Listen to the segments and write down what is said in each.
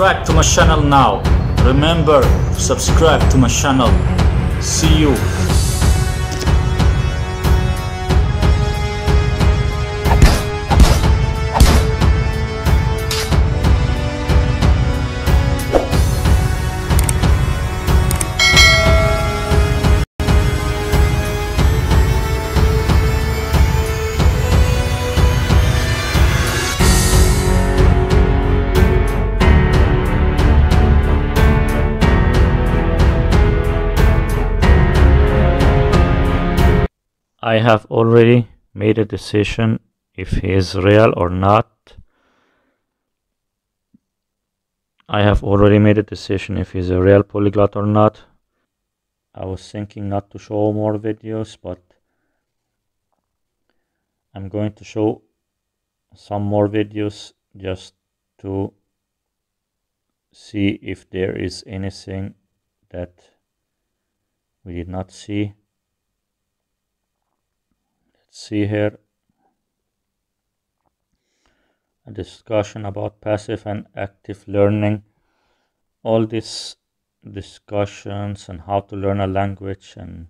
Subscribe to my channel now. Remember to subscribe to my channel. See you. I have already made a decision if he is real or not. I have already made a decision if he's a real polyglot or not. I was thinking not to show more videos, but I'm going to show some more videos just to see if there is anything that we did not see. See here a discussion about passive and active learning. All these discussions and how to learn a language and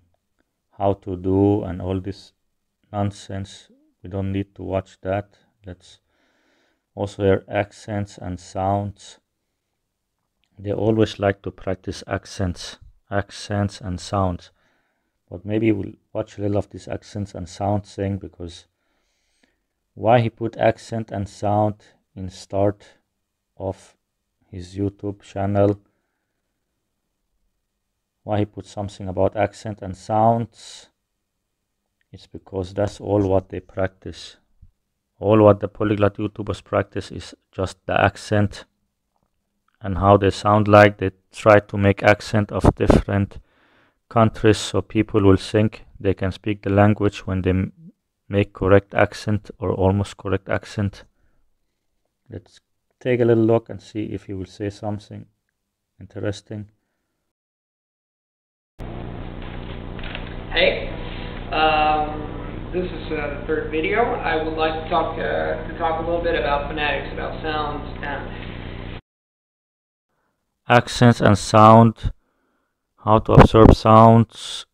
how to do and all this nonsense, we don't need to watch that. Let's also hear accents and sounds. They always like to practice accents and sounds. But maybe we'll watch a little of this accents and sound thing, because why he put accent and sound in start of his YouTube channel, why he put something about accent and sounds, it's because that's all what they practice. All what the polyglot YouTubers practice is just the accent and how they sound like. They try to make accent of different countries so people will think they can speak the language when they make correct accent or almost correct accent. Let's take a little look and see if he will say something interesting. Hey, this is the third video. I would like to talk a little bit about phonetics, about sounds and accents and sound. How to observe sounds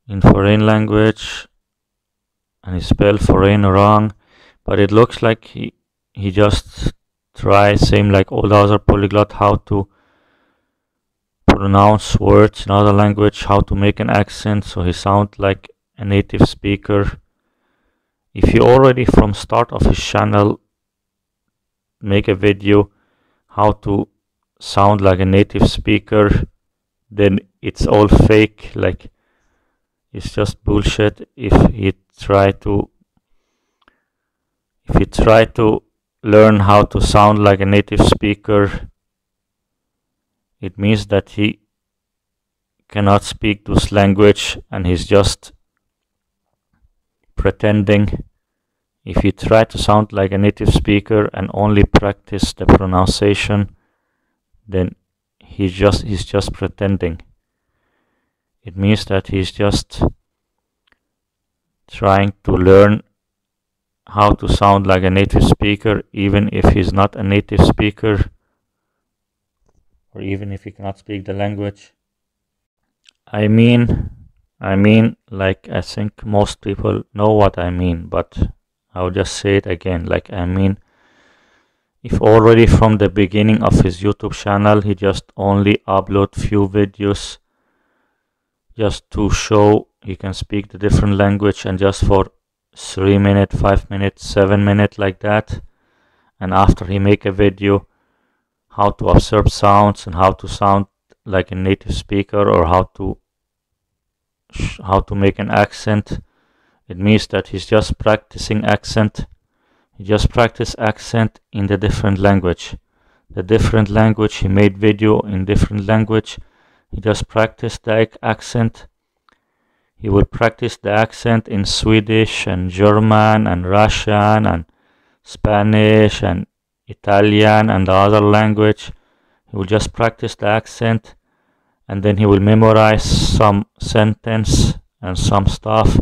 in foreign language, and he spelled foreign wrong, but it looks like he just tries, same like all the other polyglot, how to pronounce words in other language, how to make an accent so he sounds like a native speaker. If you already from start of his channel make a video how to sound like a native speaker, then it's all fake, like it's just bullshit. If he try to learn how to sound like a native speaker, it means that he cannot speak this language and he's just pretending. If you try to sound like a native speaker and only practice the pronunciation, then he's just pretending. It means that he's just trying to learn how to sound like a native speaker, even if he's not a native speaker, or even if he cannot speak the language. I mean, like, I think most people know what I mean, but I'll just say it again. Like, I mean, if already from the beginning of his YouTube channel he just only upload few videos just to show he can speak the different language, and just for 3 minutes, 5 minutes, 7 minutes like that, and after he make a video how to observe sounds and how to sound like a native speaker, or how to make an accent, it means that he's just practicing accent. He just practice accent in the different language. The different language, he made video in different language. He just practiced the accent. He will practice the accent in Swedish and German and Russian and Spanish and Italian and the other language. He will just practice the accent, and then he will memorize some sentence and some stuff.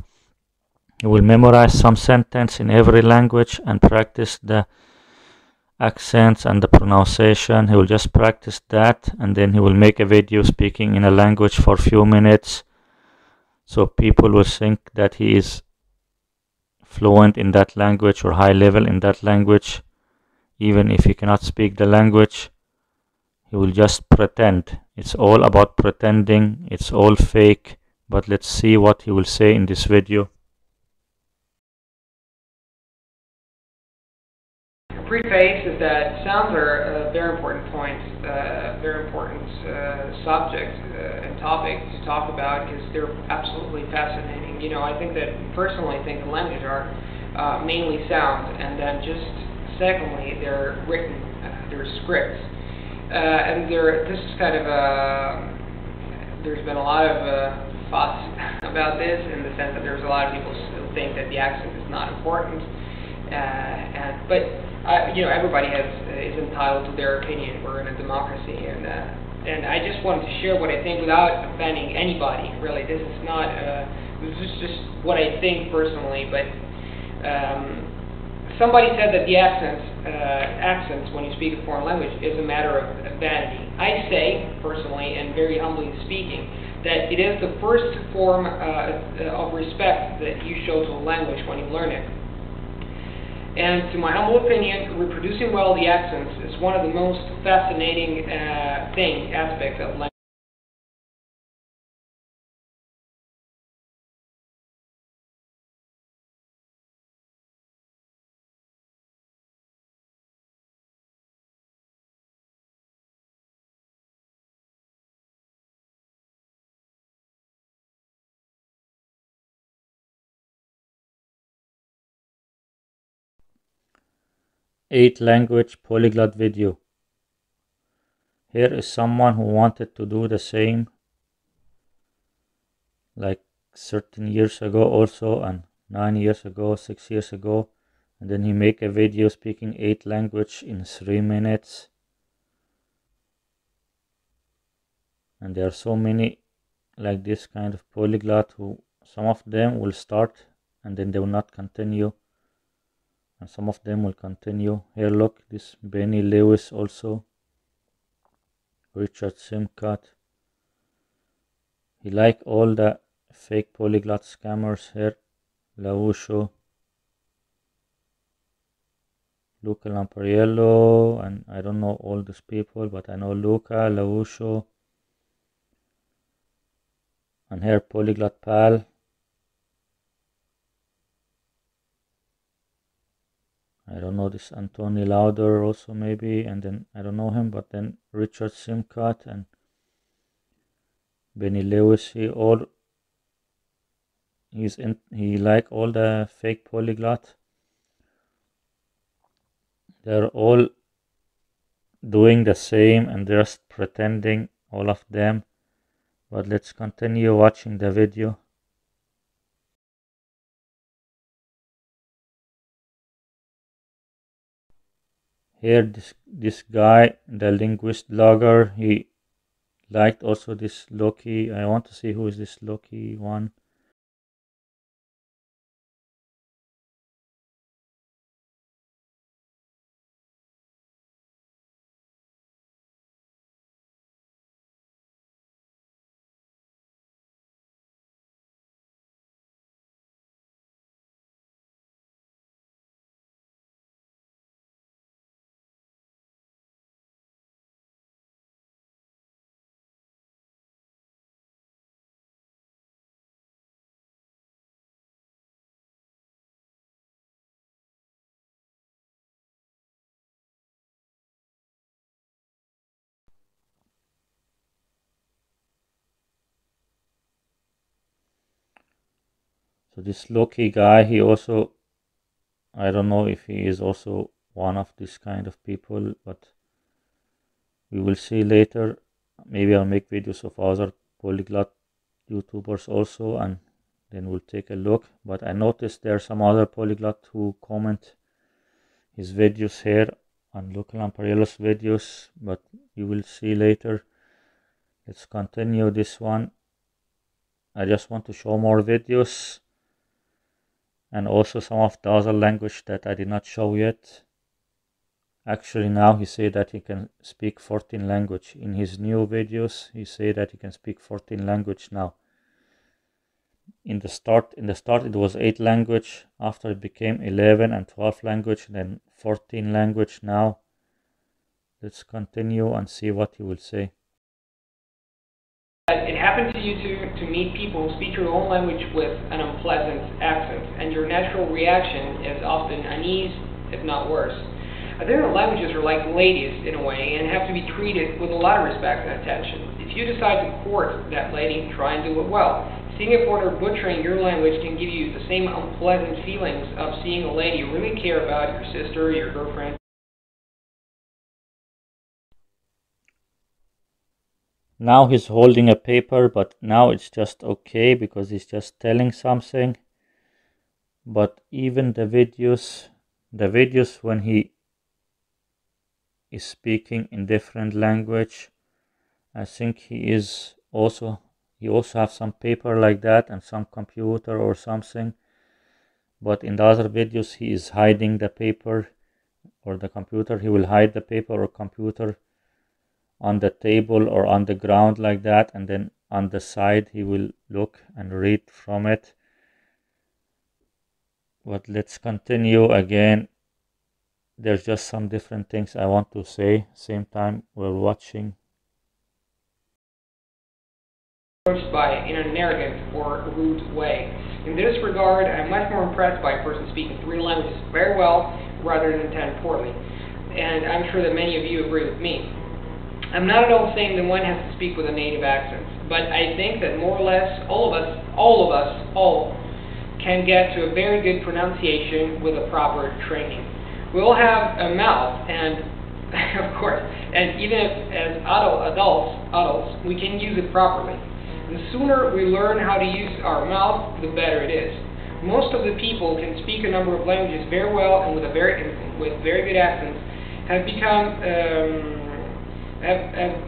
He will memorize some sentence in every language and practice the accents and the pronunciation. He will just practice that, and then he will make a video speaking in a language for a few minutes, so people will think that he is fluent in that language or high level in that language, even if he cannot speak the language. He will just pretend. It's all about pretending. It's all fake. But let's see what he will say in this video. Preface is that sounds are a very important point, very important subject and topic to talk about, because they're absolutely fascinating. You know, I think that personally, I think the language are mainly sound, and then just secondly, they're written, they're scripts, and this is kind of there's been a lot of fuss about this, in the sense that there's a lot of people still think that the accent is not important, but you know, everybody is entitled to their opinion. We're in a democracy, and I just wanted to share what I think without offending anybody. Really, this is not. This is just what I think personally. But somebody said that the accents when you speak a foreign language is a matter of vanity. I say personally, and very humbly speaking, that it is the first form of respect that you show to a language when you learn it. And to my humble opinion, reproducing well the accents is one of the most fascinating aspects of language. 8-language polyglot video. Here is someone who wanted to do the same like 13 years ago also, and 9 years ago, 6 years ago, and then he make a video speaking 8 language in 3 minutes. And there are so many like this kind of polyglot who some of them will start and then they will not continue, and some of them will continue. Here look, this Benny Lewis also, Richard Simcott. He like all the fake polyglot scammers here. Lauscio, Luca Lampariello, and I don't know all these people, but I know Luca, Lauscio, and here Polyglot Pal. I don't know this Anthony Lauder also maybe, and then I don't know him, but then Richard Simcott and Benny Lewis. He like all the fake polyglot. They're all doing the same and just pretending, all of them. But let's continue watching the video. Here this guy, the linguist blogger, he liked also this Loki. I want to see who is this Loki one. So this Loki guy, he also, I don't know if he is also one of this kind of people, but we will see later. Maybe I'll make videos of other polyglot YouTubers also, and then we'll take a look. But I noticed there are some other polyglot who comment his videos here on Luca Lampariello's videos, but you will see later. Let's continue this one. I just want to show more videos, and also some of the other language that I did not show yet. Actually, now he say that he can speak 14 language. In his new videos, he say that he can speak 14 language now. In the start it was 8 language. After it became 11 and 12 language, then 14 language now. Let's continue and see what he will say. It happens to you to meet people who speak your own language with an unpleasant accent, and your natural reaction is often unease, if not worse. I think that languages are like ladies in a way, and have to be treated with a lot of respect and attention. If you decide to court that lady, try and do it well. Seeing a foreigner butchering your language can give you the same unpleasant feelings of seeing a lady you really care about, your sister, your girlfriend. Now he's holding a paper, but now it's just okay because he's just telling something. But even the videos when he is speaking in different language, I think he also have some paper like that and some computer or something. But in the other videos he is hiding the paper or the computer. He will hide the paper or computer on the table or on the ground like that, and then on the side he will look and read from it. But let's continue again. There's just some different things I want to say. Same time we're watching. Approached by in an arrogant or rude way. In this regard, I'm much more impressed by a person speaking 3 languages very well rather than 10 poorly. And I'm sure that many of you agree with me. I'm not at all saying that one has to speak with a native accent, but I think that more or less all of us can get to a very good pronunciation with a proper training. We all have a mouth, and of course, and even as adults, we can use it properly. The sooner we learn how to use our mouth, the better it is. Most of the people can speak a number of languages very well and with very good accents have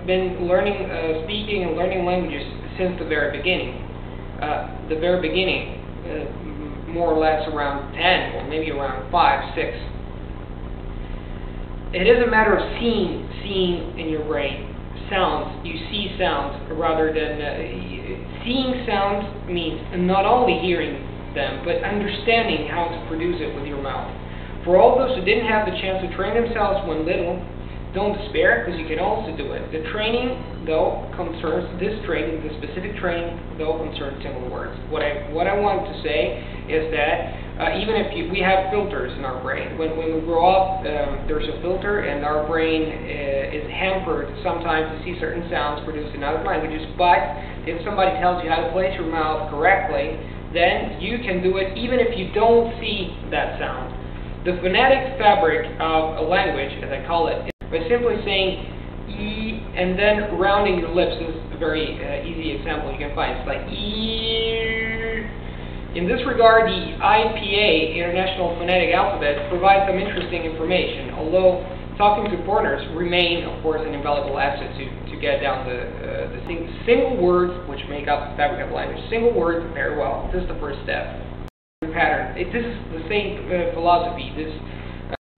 been learning speaking and learning languages since the very beginning. More or less around 10 or maybe around 5, 6. It is a matter of seeing in your brain sounds. You see sounds rather than seeing sounds means not only hearing them but understanding how to produce it with your mouth. For all those who didn't have the chance to train themselves when little, don't despair, because you can also do it. The training, though, concerns the specific training, though, concerns simple words. What I want to say is that even if we have filters in our brain, when we grow up, there's a filter, and our brain is hampered sometimes to see certain sounds produced in other languages. But if somebody tells you how to place your mouth correctly, then you can do it even if you don't see that sound. The phonetic fabric of a language, as I call it, by simply saying E and then rounding your lips is a very easy example you can find. It's like E. In this regard, the IPA, International Phonetic Alphabet, provides some interesting information, although talking to foreigners remain, of course, an invaluable asset to get down the single words which make up the fabric of language. Single words very well. This is the first step. Pattern. This is the same philosophy, this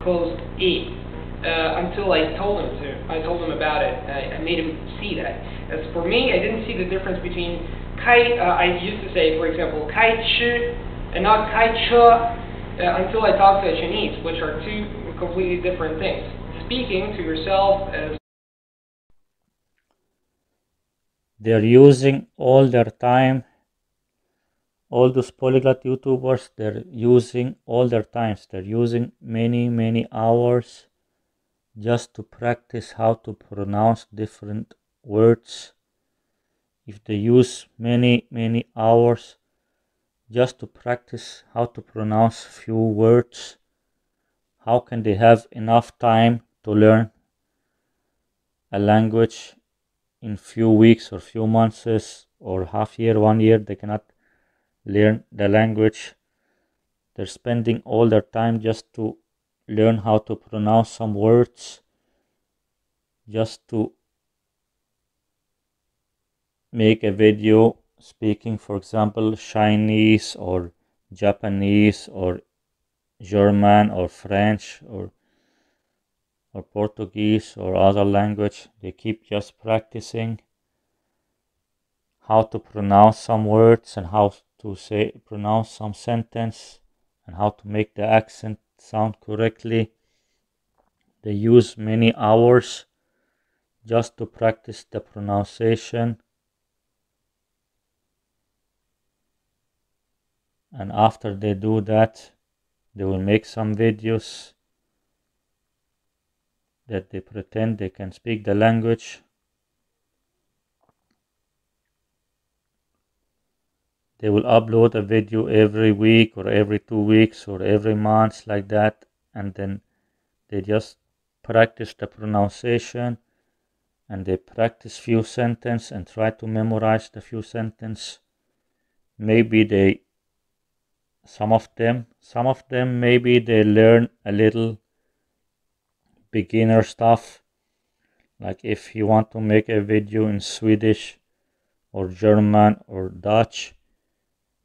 closed E. Until I told him about it. I made him see that. As for me, I didn't see the difference between kai. I used to say, for example, kai chi and not kai che until I talked to a Chinese, which are 2 completely different things. Speaking to yourself as they're using all their time. All those polyglot YouTubers, they're using all their times. They're using many hours just to practice how to pronounce different words. If they use many hours just to practice how to pronounce few words, how can they have enough time to learn a language in few weeks or few months or half year, 1 year? They cannot learn the language. They're spending all their time just to learn how to pronounce some words, just to make a video speaking, for example, Chinese or Japanese or German or French or or Portuguese or other language, they keep just practicing how to pronounce some words and how to pronounce some sentence and how to make the accent sound correctly. They use many hours just to practice the pronunciation, and after they do that, they will make some videos that they pretend they can speak the language. They will upload a video every week or every 2 weeks or every month like that, and then they just practice the pronunciation and they practice few sentences and try to memorize the few sentences. Maybe some of them maybe they learn a little beginner stuff, like if you want to make a video in Swedish or German or Dutch,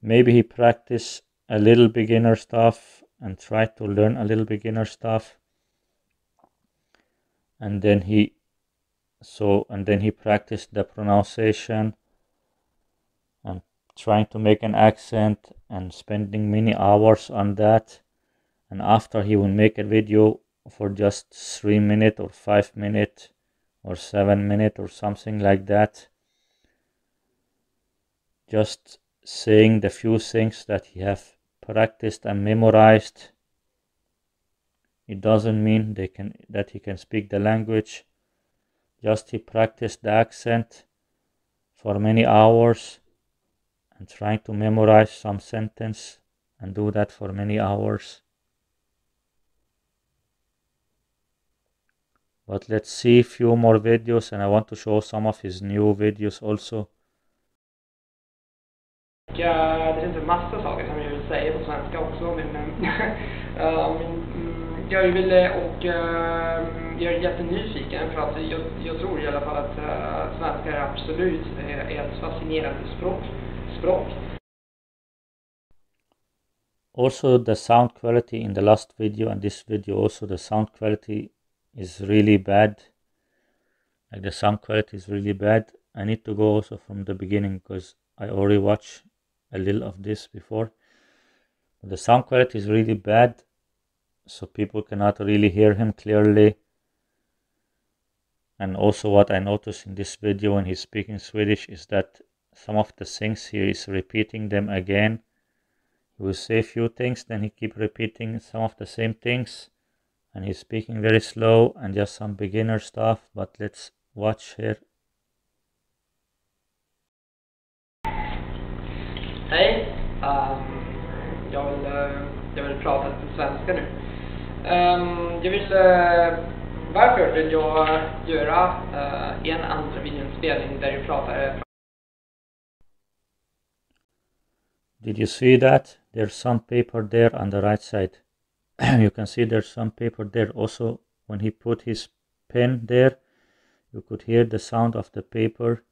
maybe he practice a little beginner stuff and try to learn a little beginner stuff, and then he practiced the pronunciation and trying to make an accent and spending many hours on that, and after he will make a video for just 3 minutes or 5 minutes or 7 minutes or something like that, just saying the few things that he have practiced and memorized. It doesn't mean that he can speak the language. Just he practiced the accent for many hours and trying to memorize some sentence and do that for many hours. But let's see a few more videos, and I want to show some of his new videos also. Det finns en massa saker som jag vill säga på svenska också, men jag vill jag är jättenyfiken för att jag tror i alla fall att svenska är absolut är ett fascinerande språk. Also the sound quality in the last video and this video also, the sound quality is really bad. Like the sound quality is really bad. I need to go also from the beginning because I already watched a little of this before. The sound quality is really bad, so people cannot really hear him clearly. And also what I noticed in this video when he's speaking Swedish is that some of the things he is repeating them again. He will say a few things, then he keep repeating some of the same things, and he's speaking very slow and just some beginner stuff. But let's watch here. Hej, jag vill prata lite svenska nu. Varför vill jag göra en andra videoinspelning där jag pratar. Did you see that? There's some paper there on the right side. You can see there's some paper there. Also, when he put his pen there, you could hear the sound of the paper.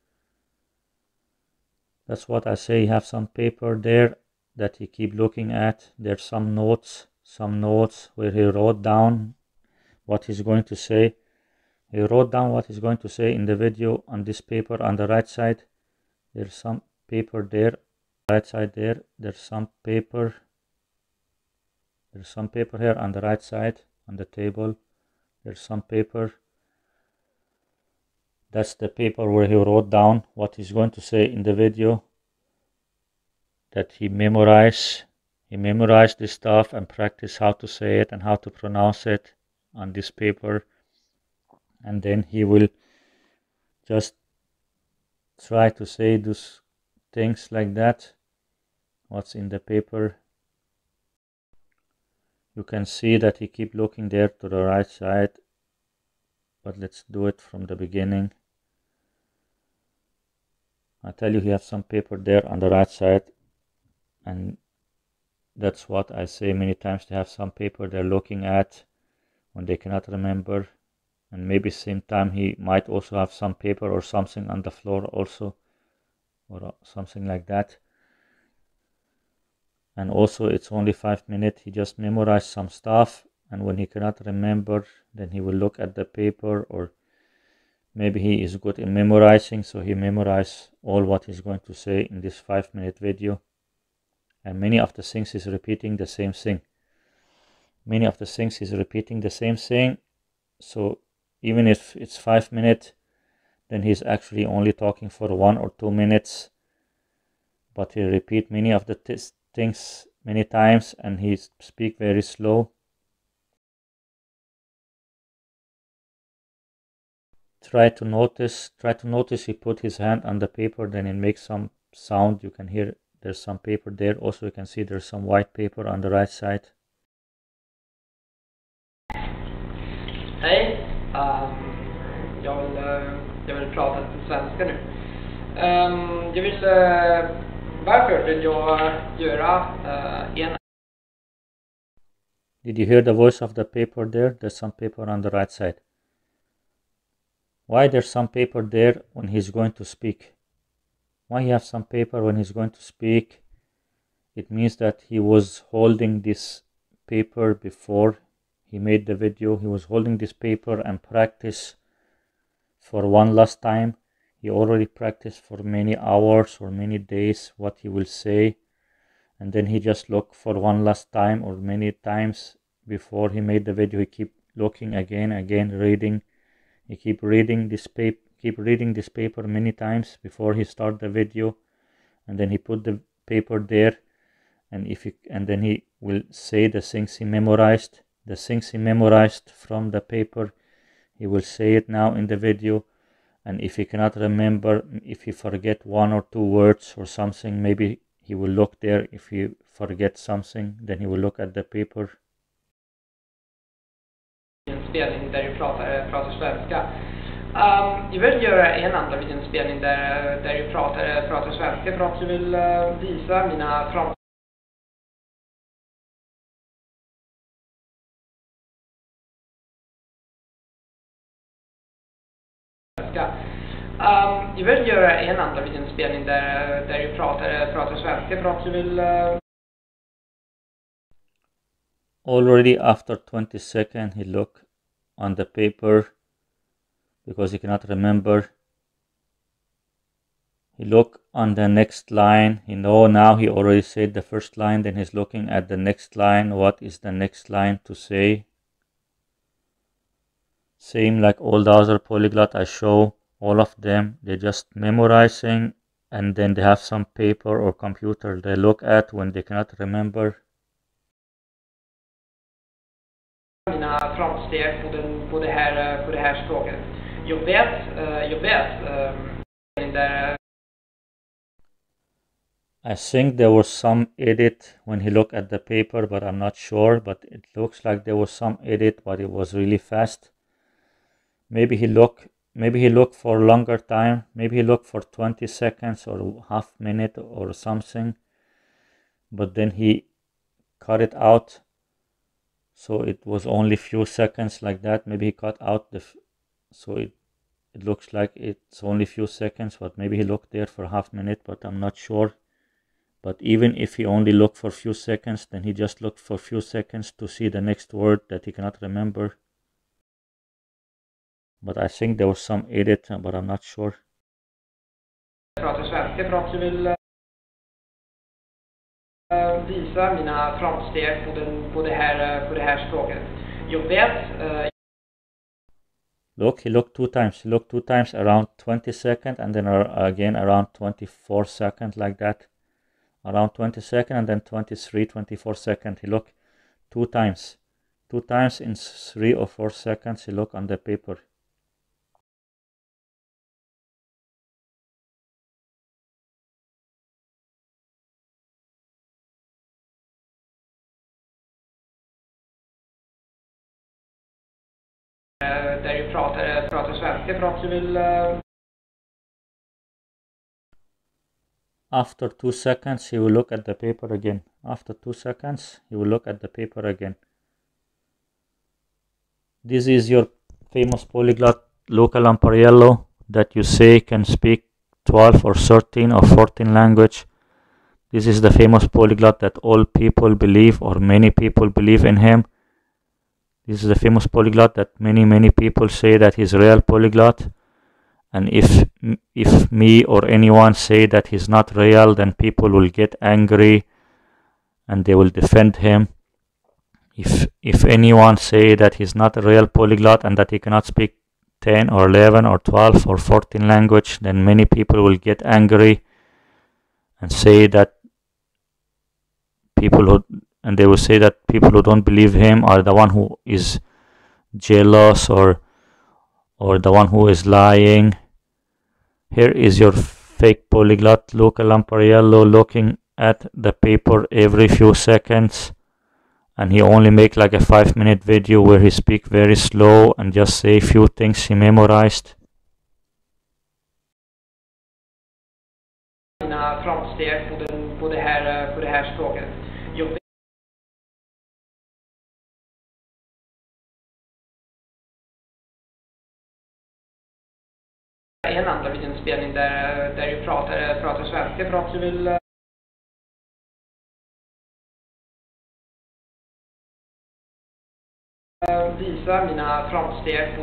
That's what I say. You have some paper there that he keep looking at. There's some notes where he wrote down what he's going to say. He wrote down what he's going to say in the video on this paper on the right side. There's some paper there. Right side there. There's some paper here on the right side on the table. There's some paper. That's the paper where he wrote down what he's going to say in the video, that he memorized this stuff and practice how to say it and how to pronounce it on this paper, and then he will just try to say those things like that, what's in the paper. You can see that he keep looking there to the right side, but let's do it from the beginning. I tell you, he has some paper there on the right side, and that's what I say many times. They have some paper they're looking at when they cannot remember, and maybe same time he might also have some paper or something on the floor also, or something like that. And also it's only 5 minutes. He just memorized some stuff and when he cannot remember, then he will look at the paper, or maybe he is good in memorizing, so he memorizes all what he's going to say in this 5-minute video. And many of the things he's repeating the same thing. So even if it's 5 minutes, then he's actually only talking for 1 or 2 minutes, but he repeat many of the things many times, and he speak very slow. Try to notice he put his hand on the paper, then it makes some sound. You can hear there's some paper there. Also you can see there's some white paper on the right side. Hej, jag vill prata lite svenska nu. Varför vill jag göra en... Did you hear the voice of the paper there? There's some paper on the right side. Why there's some paper there when he's going to speak? Why he have some paper when he's going to speak? It means that he was holding this paper before he made the video. He was holding this paper and practice for one last time. He already practiced for many hours or many days what he will say, and then he just looked for one last time, or many times before he made the video. He keep looking again, reading. He keep reading this paper many times before he start the video, and then he put the paper there, and then he will say the things he memorized. The things he memorized from the paper, he will say it now in the video. And if he cannot remember, if he forget 1 or 2 words or something, maybe he will look there. If he forget something, then he will look at the paper. En spelning där du pratar svenska. Jag vill göra en andra videoinspelning där du pratar svenska, för att jag vill visa mina framtida... Jag vill göra en andra videoinspelning där du pratar svenska, för att jag vill... Already after 20 seconds, he look on the paper because he cannot remember. He look on the next line. He know now he already said the first line, then he's looking at the next line. What is the next line to say? Same like all the other polyglot I show, all of them, they're just memorizing, and then they have some paper or computer they look at when they cannot remember. Mina framsteg på det här språket. Jag vet I think there was some edit when he looked at the paper, but I'm not sure, but it looks like there was some edit, but it was really fast. Maybe he looked for a longer time. Maybe he looked for 20 seconds or half minute or something, but then he cut it out, so it was only few seconds like that. Maybe he cut out so it looks like it's only few seconds, but maybe he looked there for half minute, but I'm not sure. But even if he only looked for few seconds, then he just looked for few seconds to see the next word that he cannot remember. But I think there was some edit, but I'm not sure. Pratar svenska för att jag vill visa mina framsteg på det här språket. Jag vet... Look, he looked 2 times. He looked 2 times around 20 seconds, and then again around 24 seconds, like that. Around 20 seconds, and then 23, 24 seconds. He looked 2 times. 2 times in 3 or 4 seconds, he looked on the paper. Där du pratar svenska för att jag vill... After 2 seconds, he will look at the paper again. After 2 seconds, he will look at the paper again. This is your famous polyglot, Luca Lampariello, that you say can speak 12 or 13 or 14 language. This is the famous polyglot that all people believe, or many people believe in him. This is the famous polyglot that many people say that he's real polyglot. And if me or anyone say that he's not real, then people will get angry and they will defend him. If anyone say that he's not a real polyglot and that he cannot speak 10 or 11 or 12 or 14 language, then many people will get angry and say that they will say that people who don't believe him are the one who is jealous or the one who is lying. Here is your fake polyglot, Luca Lampariello, looking at the paper every few seconds, and he only make like a 5-minute video where he speak very slow and just say a few things he memorized. Mina framsteg på det här språket. En andra videoinspelning där jag pratar svenska för att jag vill visa mina framsteg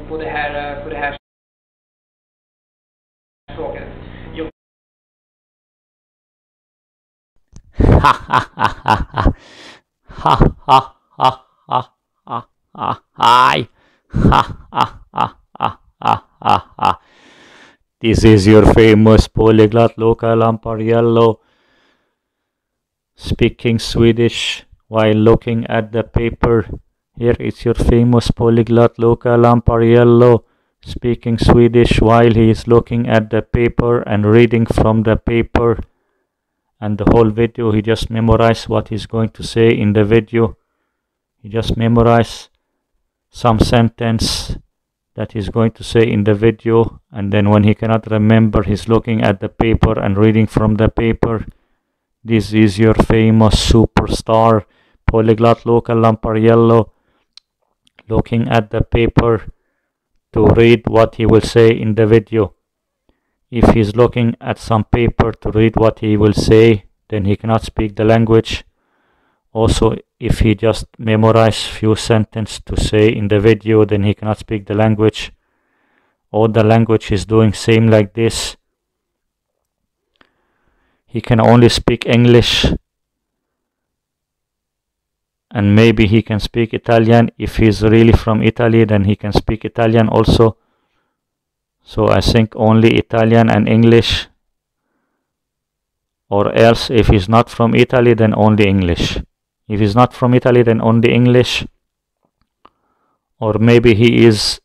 på det här språket. This is your famous polyglot Luca Lampariello speaking Swedish while looking at the paper. Here is your famous polyglot Luca Lampariello speaking Swedish while he is looking at the paper and reading from the paper. And the whole video he just memorized what he's going to say in the video. He just memorized some sentence that he's going to say in the video, and then when he cannot remember, he's looking at the paper and reading from the paper. This is your famous superstar polyglot Luca Lampariello looking at the paper to read what he will say in the video. If he's looking at some paper to read what he will say, then he cannot speak the language. Also, if he just memorize few sentences to say in the video, then he cannot speak the language. All the language is doing same like this. He can only speak English, and maybe he can speak Italian. If he's really from Italy, then he can speak Italian also. So I think only Italian and English, or else if he's not from Italy, then only English. If he's not from Italy, then only English. Or maybe he is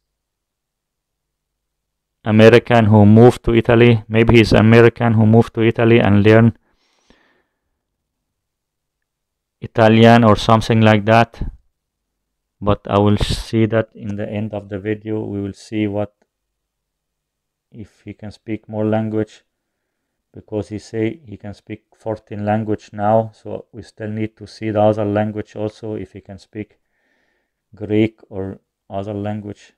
American who moved to Italy. Maybe he's American who moved to Italy and learned Italian or something like that. But I will see that in the end of the video. We will see if he can speak more language, because he say he can speak 14 language now, so we still need to see the other language also, if he can speak Greek or other language.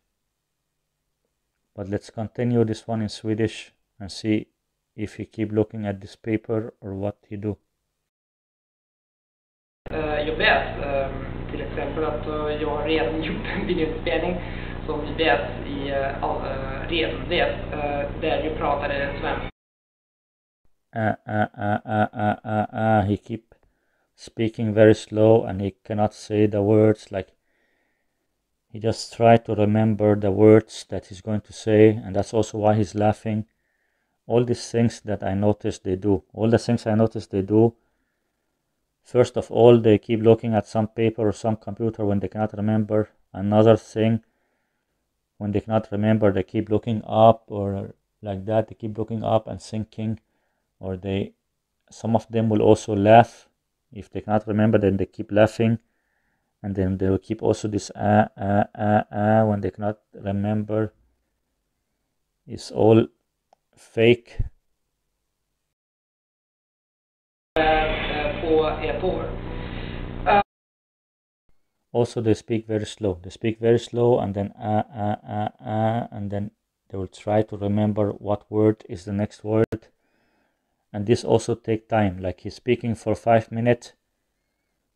But let's continue this one in Swedish and see if he keep looking at this paper or what he do. Jag vet till exempel att jag har redan gjort en videoinspelning som vi vet redan vet där jag pratade svenska. He keep speaking very slow and he cannot say the words, like he just try to remember the words that he's going to say, and that's also why he's laughing. All these things that I noticed they do, first of all, they keep looking at some paper or some computer when they cannot remember. Another thing, when they cannot remember, they keep looking up, or like that, they keep looking up and thinking. Or some of them will also laugh. If they cannot remember, then they keep laughing, and then they will keep also this when they cannot remember. It's all fake. Also, they speak very slow. And then and then they will try to remember what word is the next word. And this also take time. Like he's speaking for 5 minutes,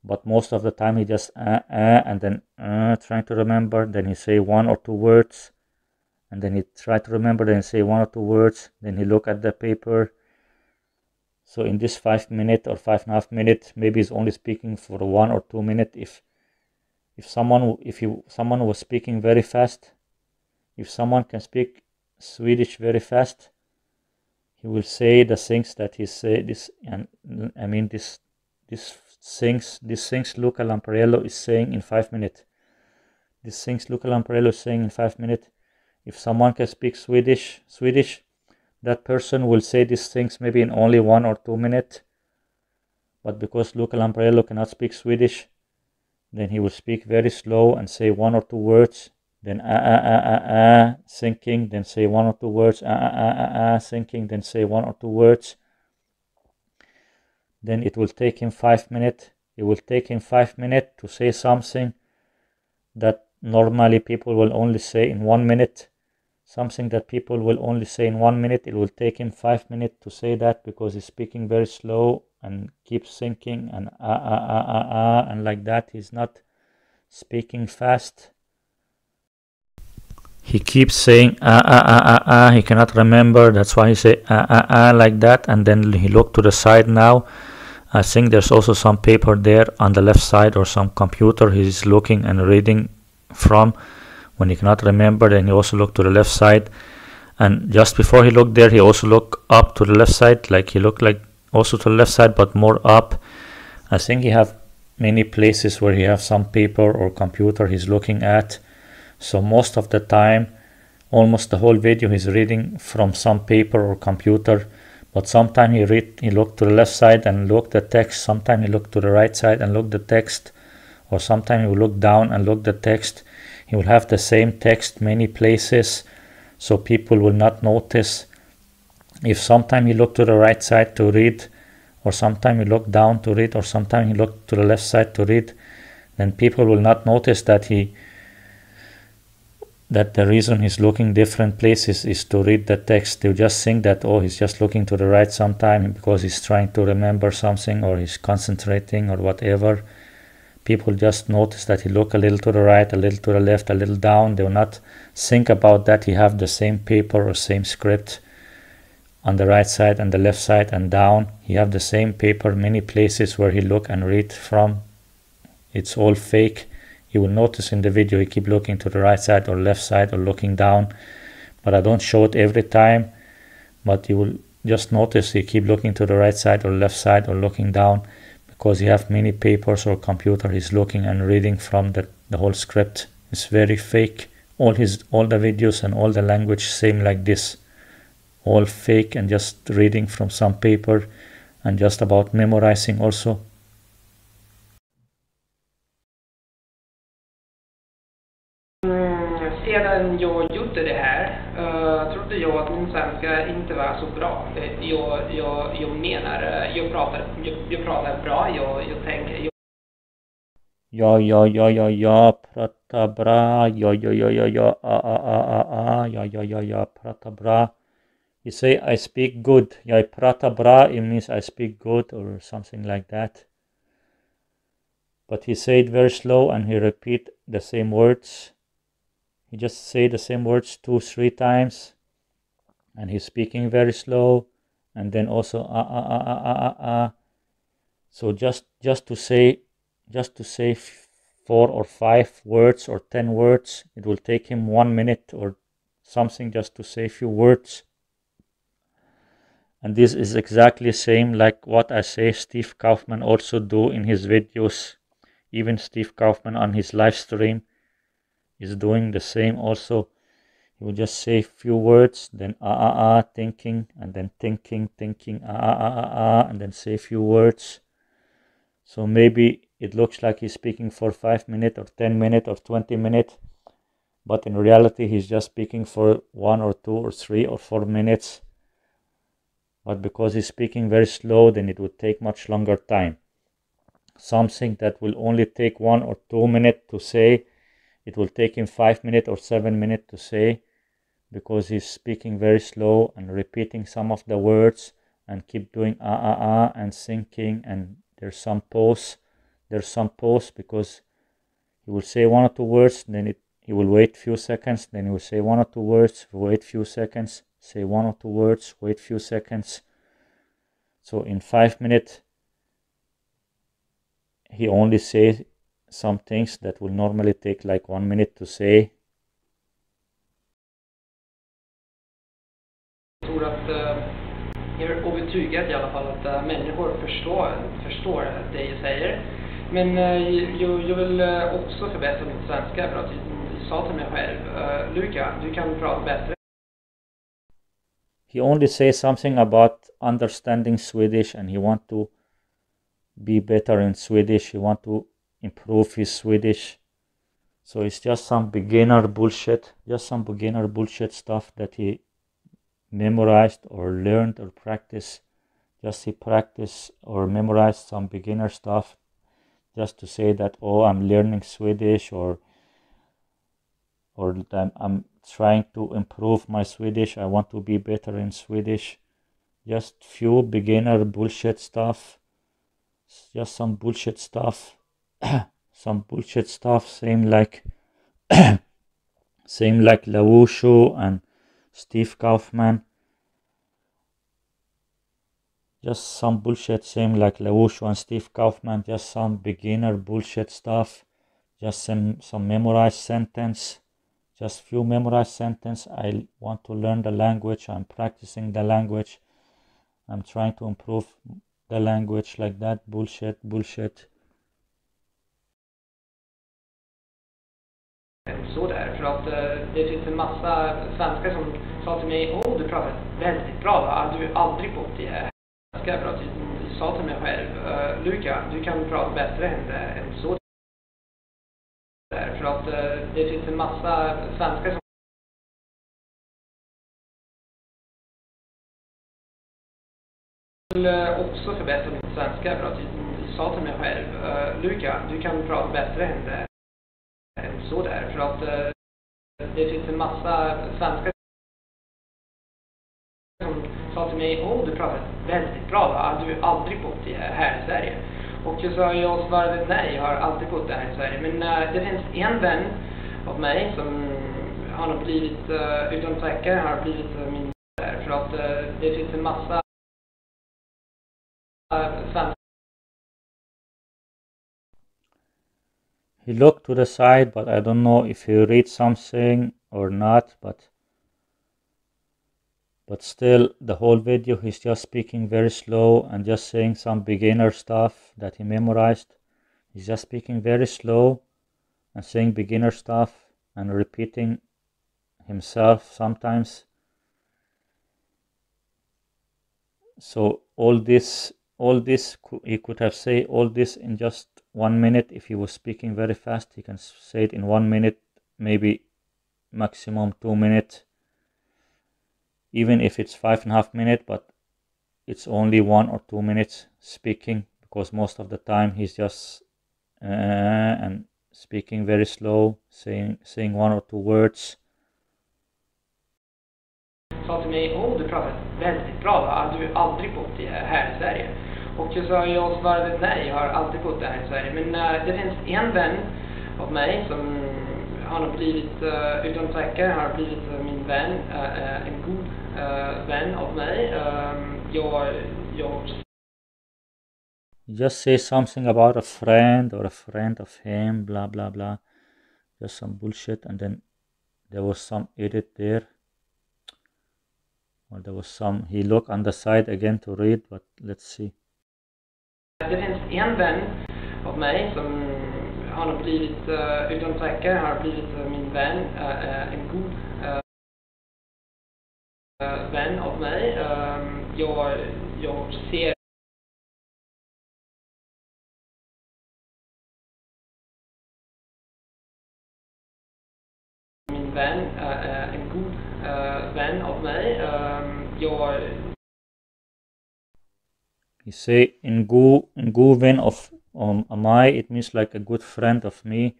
but most of the time he just and then trying to remember, then he say one or two words, and then he try to remember, then say one or two words, then he look at the paper. So in this 5 minute or 5.5 minutes, maybe he's only speaking for 1 or 2 minutes. If someone was speaking very fast, if someone can speak Swedish very fast, he will say the things that he say this, and I mean this things Luca Lampariello is saying in 5 minutes. These things Luca Lampariello is saying in 5 minutes. If someone can speak Swedish, that person will say these things maybe in only 1 or 2 minutes. But because Luca Lampariello cannot speak Swedish, then he will speak very slow and say 1 or 2 words, then thinking, then say 1 or 2 words, thinking, then say 1 or 2 words. Then it will take him 5 minutes. It will take him 5 minutes to say something that normally people will only say in 1 minute. Something that people will only say in 1 minute, it will take him 5 minutes to say that, because he's speaking very slow and keeps thinking and and like that. He's not speaking fast. He keeps saying he cannot remember. That's why he say like that, and then he look to the side now. I think there's also some paper there on the left side, or some computer he's looking and reading from. When he cannot remember, then he also look to the left side, and just before he looked there, he also look up to the left side, like he looked like also to the left side, but more up. I think he have many places where he have some paper or computer he's looking at. So most of the time, almost the whole video, he's reading from some paper or computer. But sometimes he look to the left side and look the text. Sometimes he look to the right side and look the text, or sometimes he will look down and look the text. He will have the same text many places, so people will not notice. If sometime he look to the right side to read, or sometime he look down to read, or sometime he look to the left side to read, then people will not notice that the reason he's looking different places is to read the text. They'll just think that, oh, he's just looking to the right sometime because he's trying to remember something, or he's concentrating or whatever. People just notice that he look a little to the right, a little to the left, a little down. They will not think about that he have the same paper or same script on the right side and the left side and down. He have the same paper many places where he look and read from. It's all fake. You will notice in the video he keep looking to the right side or left side or looking down, but I don't show it every time. But you will just notice he keep looking to the right side or left side or looking down, because he have many papers or computer he's looking and reading from. The whole script is very fake. All the videos and all the language same like this, all fake, and just reading from some paper and just about memorizing also. Sedan jag gjorde det här trodde jag att min svenska inte var så bra. Jag menar, jag pratar bra, jag tänker... Jag pratar bra, jag pratar bra. You say I speak good. Jag pratar bra, it means I speak good or something like that. But he said very slow and he repeat the same words. He just say the same words 2-3 times, and he's speaking very slow, and then also So just to say 4 or 5 words or 10 words, it will take him 1 minute or something just to say a few words. And this is exactly same like what I say Steve Kaufman also do in his videos. Even Steve Kaufman on his live stream is doing the same also. He will just say a few words, then thinking, and then thinking, and then say a few words. So maybe it looks like he's speaking for 5 minutes or 10 minutes or 20 minutes, but in reality he's just speaking for 1 or 2 or 3 or 4 minutes. But because he's speaking very slow, then it would take much longer time. Something that will only take 1 or 2 minutes to say, it will take him 5 minutes or 7 minutes to say, because he's speaking very slow and repeating some of the words and keep doing and thinking, and there's some pause there's some pause, because he will say 1 or 2 words, then he will wait few seconds, then he will say 1 or 2 words, wait few seconds, say 1 or 2 words, wait few seconds. So in 5 minutes, he only says some things that will normally take like 1 minute to say. Jag tror att jag är övertygad i alla fall att människor förstår det jag säger. Men jag vill också förbättra min svenska, för att jag sa till mig själv, Luca, du kan prata bättre. He only says something about understanding Swedish, and he want to be better in Swedish. He want to improve his Swedish. So it's just some beginner bullshit, stuff that he memorized or learned or practiced. Just he practiced or memorized some beginner stuff just to say that, oh, I'm learning Swedish, or that I'm trying to improve my Swedish, I want to be better in Swedish. Just few beginner bullshit stuff. Just some bullshit stuff. Some bullshit stuff, same like Laushu and Steve Kaufman. Just some bullshit, same like Laushu and Steve Kaufman. Just some beginner bullshit stuff. Just some memorized sentence. Just few memorized sentence. I want to learn the language. I'm practicing the language. I'm trying to improve the language, like that. Bullshit. Så där, för att det finns en massa svenskar som sa till mig, åh, du pratar väldigt bra, va? Du har aldrig bott i svenska, för att jag sa till mig själv, Luca, du kan prata bättre än så där, för att det finns en massa svenskar som vill också förbättra min svenska, för att jag sa till mig själv, Luca, du kan prata bättre än så där, för att det finns en massa svenskar som sa till mig, åh, du pratar väldigt bra, va? Du har aldrig bott här i Sverige. Och jag svarade nej, jag har alltid bott här i Sverige. Men det finns en vän av mig som har nog blivit, utan tvekan har blivit min där, för att det finns en massa svenskar. He looked to the side, but I don't know if he read something or not, but still, the whole video he's just speaking very slow and just saying some beginner stuff that he memorized. He's just speaking very slow and saying beginner stuff and repeating himself sometimes. So all this he could have said all this in just 1 minute. If he was speaking very fast, he can say it in 1 minute, maybe maximum 2 minutes, even if it's 5.5 minutes, but it's only 1 or 2 minutes speaking, because most of the time he's just and speaking very slow, saying 1 or 2 words. Sa till mig, åh, du pratar väldigt bra, va? Du har aldrig bott här i Sverige. Och jag svarade nej, jag har alltid bott här i Sverige. Men det finns en vän av mig som har nog blivit, utan tvekan har blivit min vän, en god vän av mig. Just say something about a friend or a friend of him, blah blah blah, just some bullshit, and then there was some edit there. Well, there was some, he looked on the side again to read, but let's see. Det finns en vän av mig som har nog blivit, utan tvekan har blivit min vän, en god vän av mig. Jag ser min vän, en god vän av mig. He say in gu vän of my, it means like a good friend of me.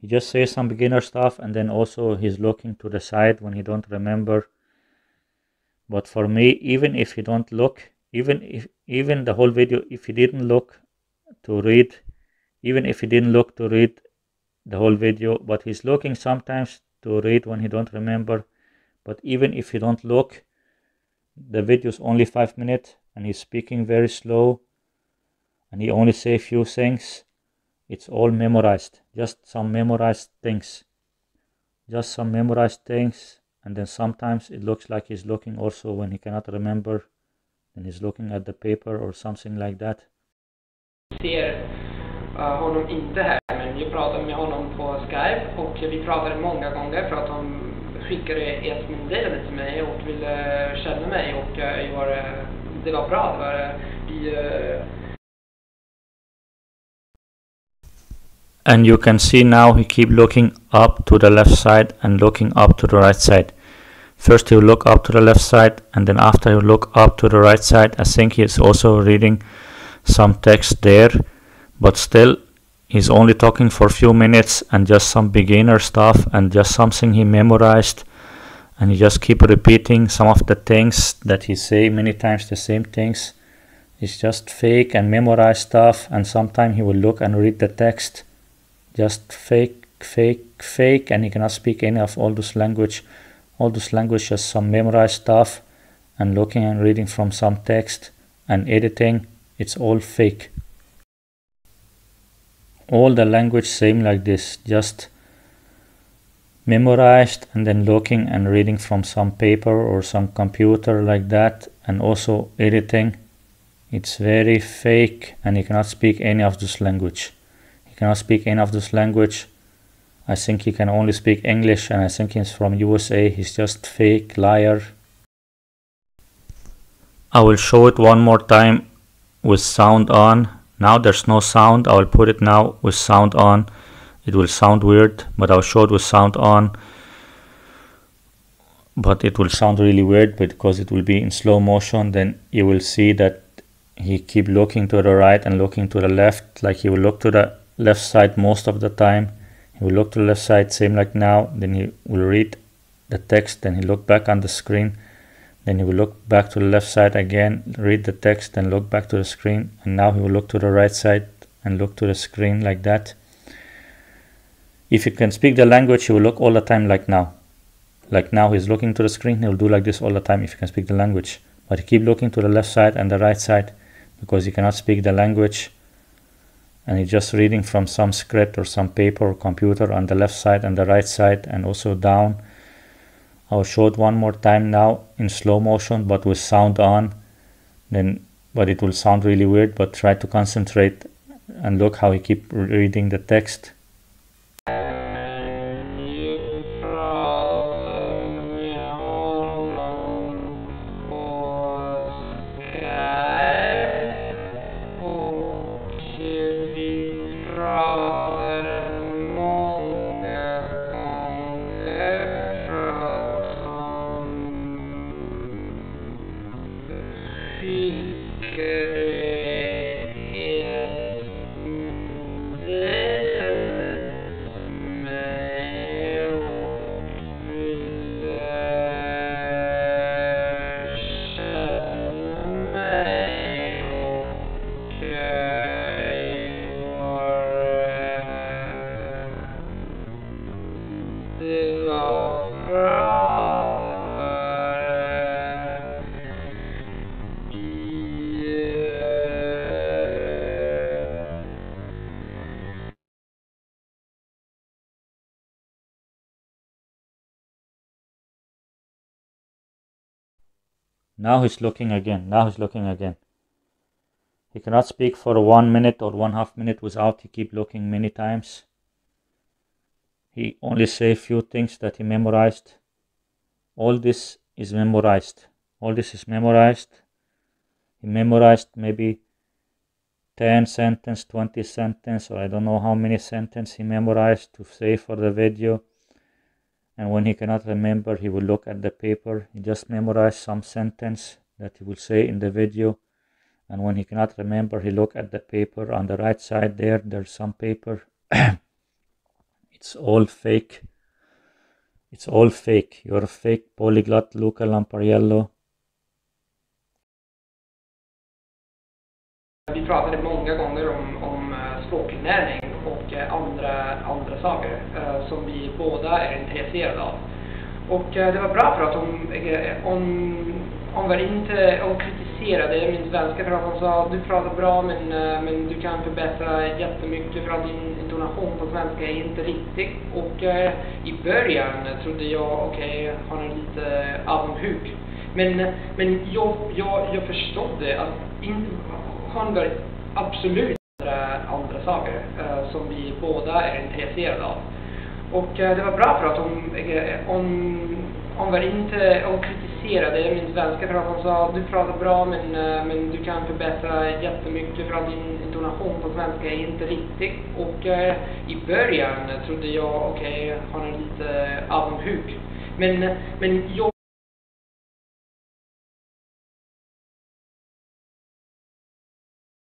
He just says some beginner stuff, and then also he's looking to the side when he don't remember. But for me, even if he don't look, even the whole video, if he didn't look to read, even if he didn't look to read the whole video, but he's looking sometimes to read when he don't remember. But even if you don't look, the video is only 5 minutes and he's speaking very slow and he only say a few things. It's all memorized, just some memorized things. And then sometimes it looks like he's looking also when he cannot remember, and he's looking at the paper or something like that. Ser honom inte här, men jag pratade med honom på Skype och vi pratade många gånger för att de skickade ett meddelande till mig och ville känna mig och det var bra. And you can see now he keep looking up to the left side and looking up to the right side. First he will look up to the left side, and then after he will look up to the right side. I think he is also reading some text there, but still he's only talking for a few minutes and just some beginner stuff and just something he memorized, and he just keep repeating some of the things that he say many times, the same things. It's just fake and memorized stuff, and sometimes he will look and read the text. Just fake, and he cannot speak any of all those language. All those language, just some memorized stuff and looking and reading from some text and editing. It's all fake. All the language same like this, just memorized and then looking and reading from some paper or some computer like that, and also editing. It's very fake, and he cannot speak any of this language. I think he can only speak English, and I think he's from USA. He's just fake liar. I will show it one more time with sound on. Now there's no sound. I will put it now with sound on. It will sound weird, but I'll show it with sound on. But it will sound really weird because it will be in slow motion. Then you will see that he keep looking to the right and looking to the left, like he will look to the left side most of the time. He will look to the left side, same like now. Then he will read the text, then he look back on the screen. Then he will look back to the left side again, read the text, then look back to the screen. And now he will look to the right side and look to the screen like that. If he can speak the language, he will look all the time like now. Like now he's looking to the screen, he will do like this all the time if he can speak the language. But he keep looking to the left side and the right side because he cannot speak the language. And he's just reading from some script or some paper or computer on the left side and the right side, and also down. I'll show it one more time now in slow motion but with sound on. But it will sound really weird, but try to concentrate and look how he keep reading the text. Now he's looking again. He cannot speak for 1 minute or 1/2 minute without he keep looking many times. He only say a few things that he memorized. All this is memorized. He memorized maybe 10 sentences, 20 sentences, or I don't know how many sentences he memorized to say for the video. And when he cannot remember, he will look at the paper. He just memorized some sentence that he will say in the video. And when he cannot remember, he look at the paper on the right side there. There's some paper. It's all fake. You're a fake polyglot, Luca Lampariello. Vi pratade många gånger om språkinlärning och andra saker som vi båda är intresserade av. Och det var bra för att hon var inte, hon kritiserade min svenska för att hon sa du pratar bra men du kan förbättra jättemycket för att din intonation på svenska är inte riktig. Och i början trodde jag han är lite avundsjuk. Men jag förstod att han var absolut andra saker som vi båda är intresserade av. Och det var bra för att hon var inte, hon kritiserade min svenska för att hon sa du pratar bra men du kan förbättra jättemycket för att din intonation på svenska är inte riktig. Och i början trodde jag han är lite avundsjuk. Men jag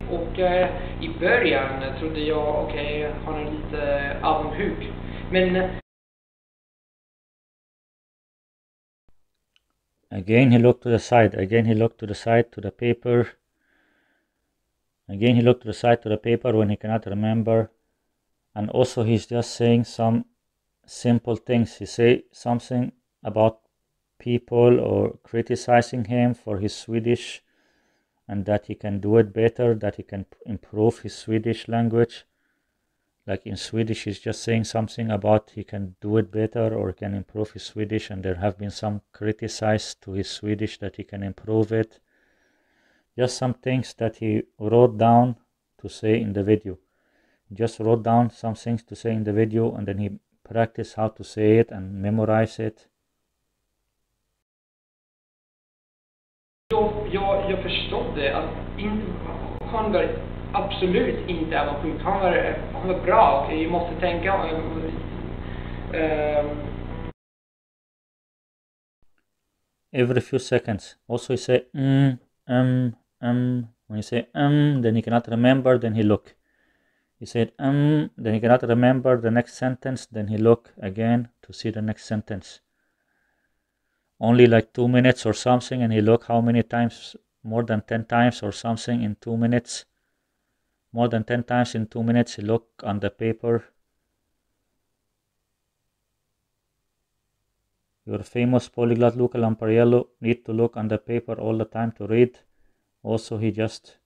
och i början trodde jag han är lite avundsjuk. Men again he looked to the side, again he looked to the side to the paper. Again he looked to the side to the paper when he cannot remember. And also he's just saying some simple things. He say something about people or criticizing him for his Swedish and that he can do it better, that he can improve his Swedish language. Like in Swedish, he's just saying something about he can do it better or can improve his Swedish, and there have been some criticize to his Swedish that he can improve it. Just some things that he wrote down to say in the video. He just wrote down some things to say in the video and then he practiced how to say it and memorize it. Jag förstod att han var absolut inte avundsjuk. Han var bra och jag måste tänka every few seconds. Also he say when you say then he cannot remember, then he look. He said then he cannot remember the next sentence, then he look again to see the next sentence. Only like 2 minutes or something, and he look how many times, more than 10 times or something in 2 minutes. More than 10 times in 2 minutes he look on the paper. Your famous polyglot Luca Lampariello need to look on the paper all the time to read. Also he just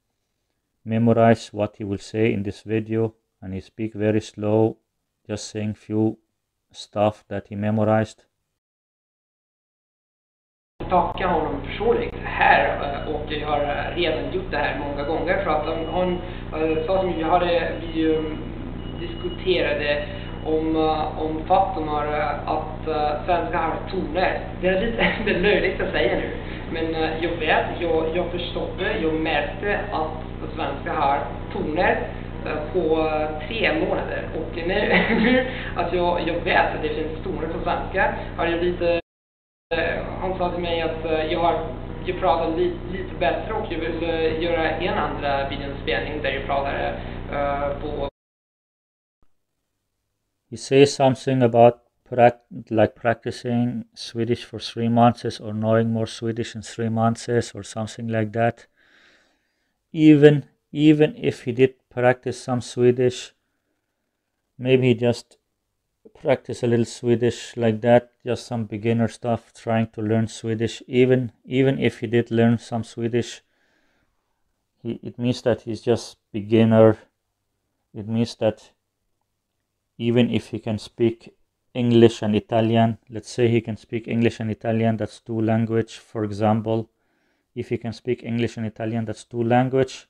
memorize what he will say in this video, and he speak very slow, just saying few stuff that he memorized. Tacka honom personligt här och jag har redan gjort det här många gånger för att han sa som vi diskuterade om faktum att svenska har toner. Det är lite löjligt att säga nu, men jag förstod det, jag märkte att svenska har toner på 3 månader och nu att jag vet att det finns toner på svenska har jag lite. Han sa till mig att jag pratar lite bättre och jag vill göra en andra videoinspelning där jag pratar på. He says something about practicing Swedish for 3 months or knowing more Swedish in 3 months or something like that. Even if he did practice some Swedish, maybe he just practice a little Swedish like that, just some beginner stuff, trying to learn Swedish. Even if he did learn some Swedish, it means that he's just beginner. It means that even if he can speak English and Italian, let's say he can speak English and Italian, that's 2 language, for example. If he can speak English and Italian, that's 2 language,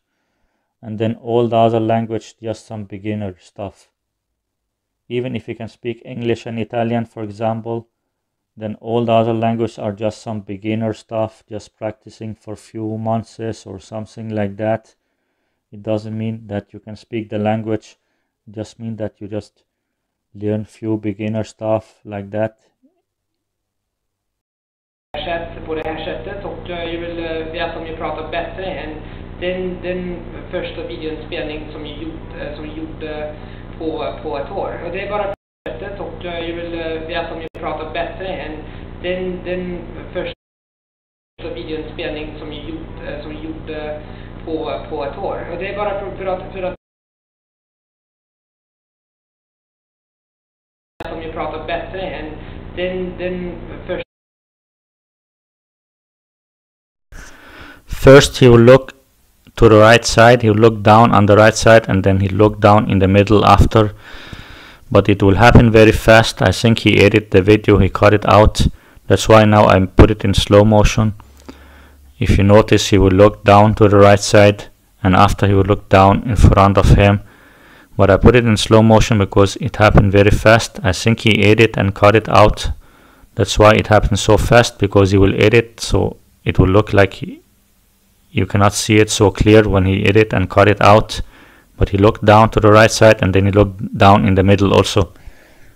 and then all the other language, just some beginner stuff. Even if he can speak English and Italian, for example, then all the other languages are just some beginner stuff, just practicing for few months or something like that. It doesn't mean that you can speak the language, it just means that you just learn few beginner stuff like that. På det här sättet och jag vill veta om jag pratar bättre än den första videoinspelning som jag gjorde på ett år. Och det är bara sättet och jag vill veta om jag pratar bättre än den första videoinspelning som jag gjorde på ett år. Och det är bara för att bättre än den första. First he will look to the right side, he will look down on the right side, and then he'll look down in the middle after. But it will happen very fast. I think he edited the video, he cut it out. That's why now I put it in slow motion. If you notice, he will look down to the right side, and after he will look down in front of him. But I put it in slow motion because it happened very fast. I think he edited and cut it out. That's why it happened so fast, because he will edit, so it will look like you cannot see it so clear when he edit and cut it out. But he looked down to the right side, and then he looked down in the middle also.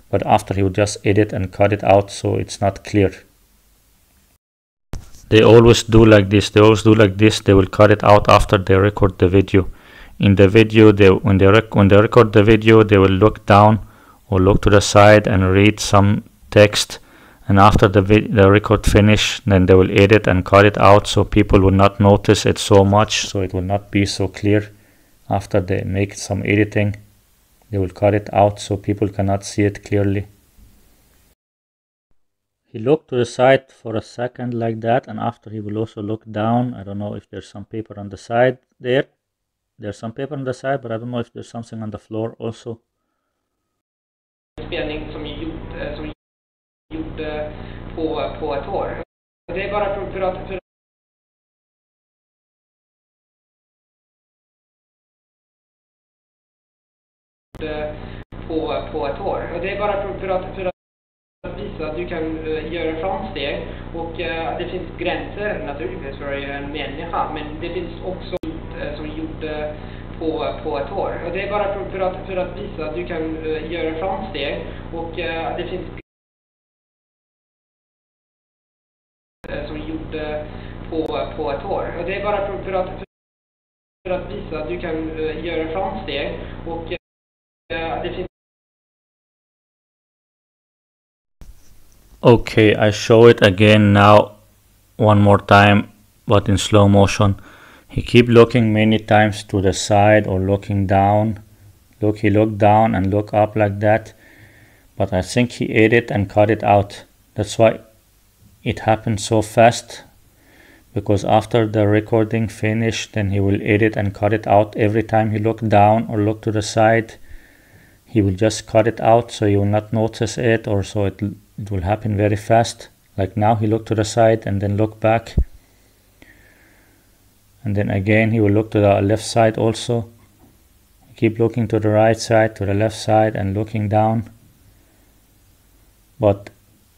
But after he would just edit and cut it out, so it's not clear. They always do like this. They will cut it out after they record the video. In the video, when they record the video, they will look down or look to the side and read some text. And after the record finish, then they will edit and cut it out, so people will not notice it so much, so it will not be so clear. After they make some editing, they will cut it out so people cannot see it clearly. He looked to the side for a second like that, and after he will also look down. I don't know if there's some paper on the side there. There's some paper on the side, but I don't know if there's something on the floor also. Spelning som gjorde på ett år. Det är bara för att på ett år. Och det är bara för att visa att du kan göra framsteg, och det finns gränser naturligtvis för en människa, men det finns också som gjorde på ett år. Och det är bara för att visa att du kan göra framsteg, och det finns som gjorde på ett år. Och det är bara för att visa att du kan göra framsteg, och det finns. Okay, I show it again now, one more time, but in slow motion. He keep looking many times to the side or looking down. Look, he looked down and look up like that, but I think he edited and cut it out. That's why it happened so fast, because after the recording finished, then he will edit and cut it out. Every time he looked down or look to the side, he will just cut it out, so you will not notice it, or so it will happen very fast. Like now he looked to the side and then look back, and then again he will look to the left side also. Keep looking to the right side, to the left side, and looking down. But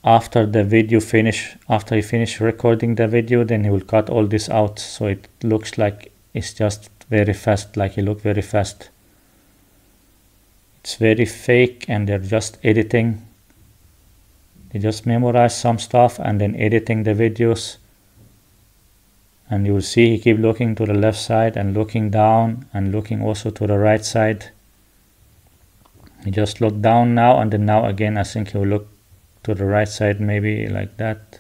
after the video finish, after he finished recording the video, then he will cut all this out, so it looks like it's just very fast, like he looked very fast. It's very fake, and they're just editing. They just memorize some stuff and then editing the videos. And you will see he keep looking to the left side and looking down and looking also to the right side. He just looked down now, and then now again I think he will look to the right side, maybe like that.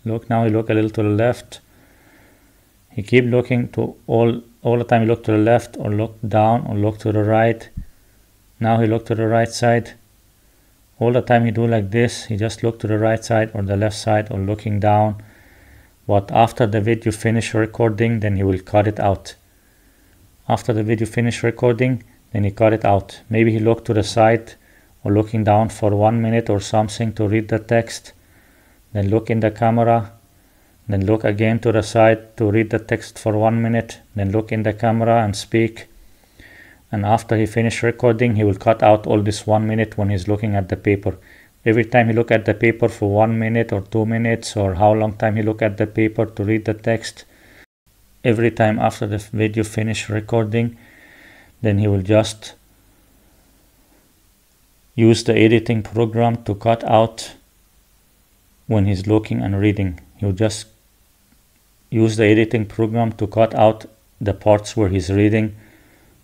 Look, now he look a little to the left. He keep looking to all the time. He look to the left or look down or look to the right. Now he look to the right side. All the time he do like this. He just look to the right side or the left side or looking down. But after the video finish recording, then he will cut it out. After the video finish recording, then he cut it out. Maybe he look to the side or looking down for 1 minute or something to read the text. Then look in the camera. Then look again to the side to read the text for 1 minute. Then look in the camera and speak. And after he finish recording, he will cut out all this 1 minute when he's looking at the paper. Every time he look at the paper for 1 minute or 2 minutes, or how long time he look at the paper to read the text, every time after the video finish recording, then he will just use the editing program to cut out when he's looking and reading. He will just use the editing program to cut out the parts where he's reading.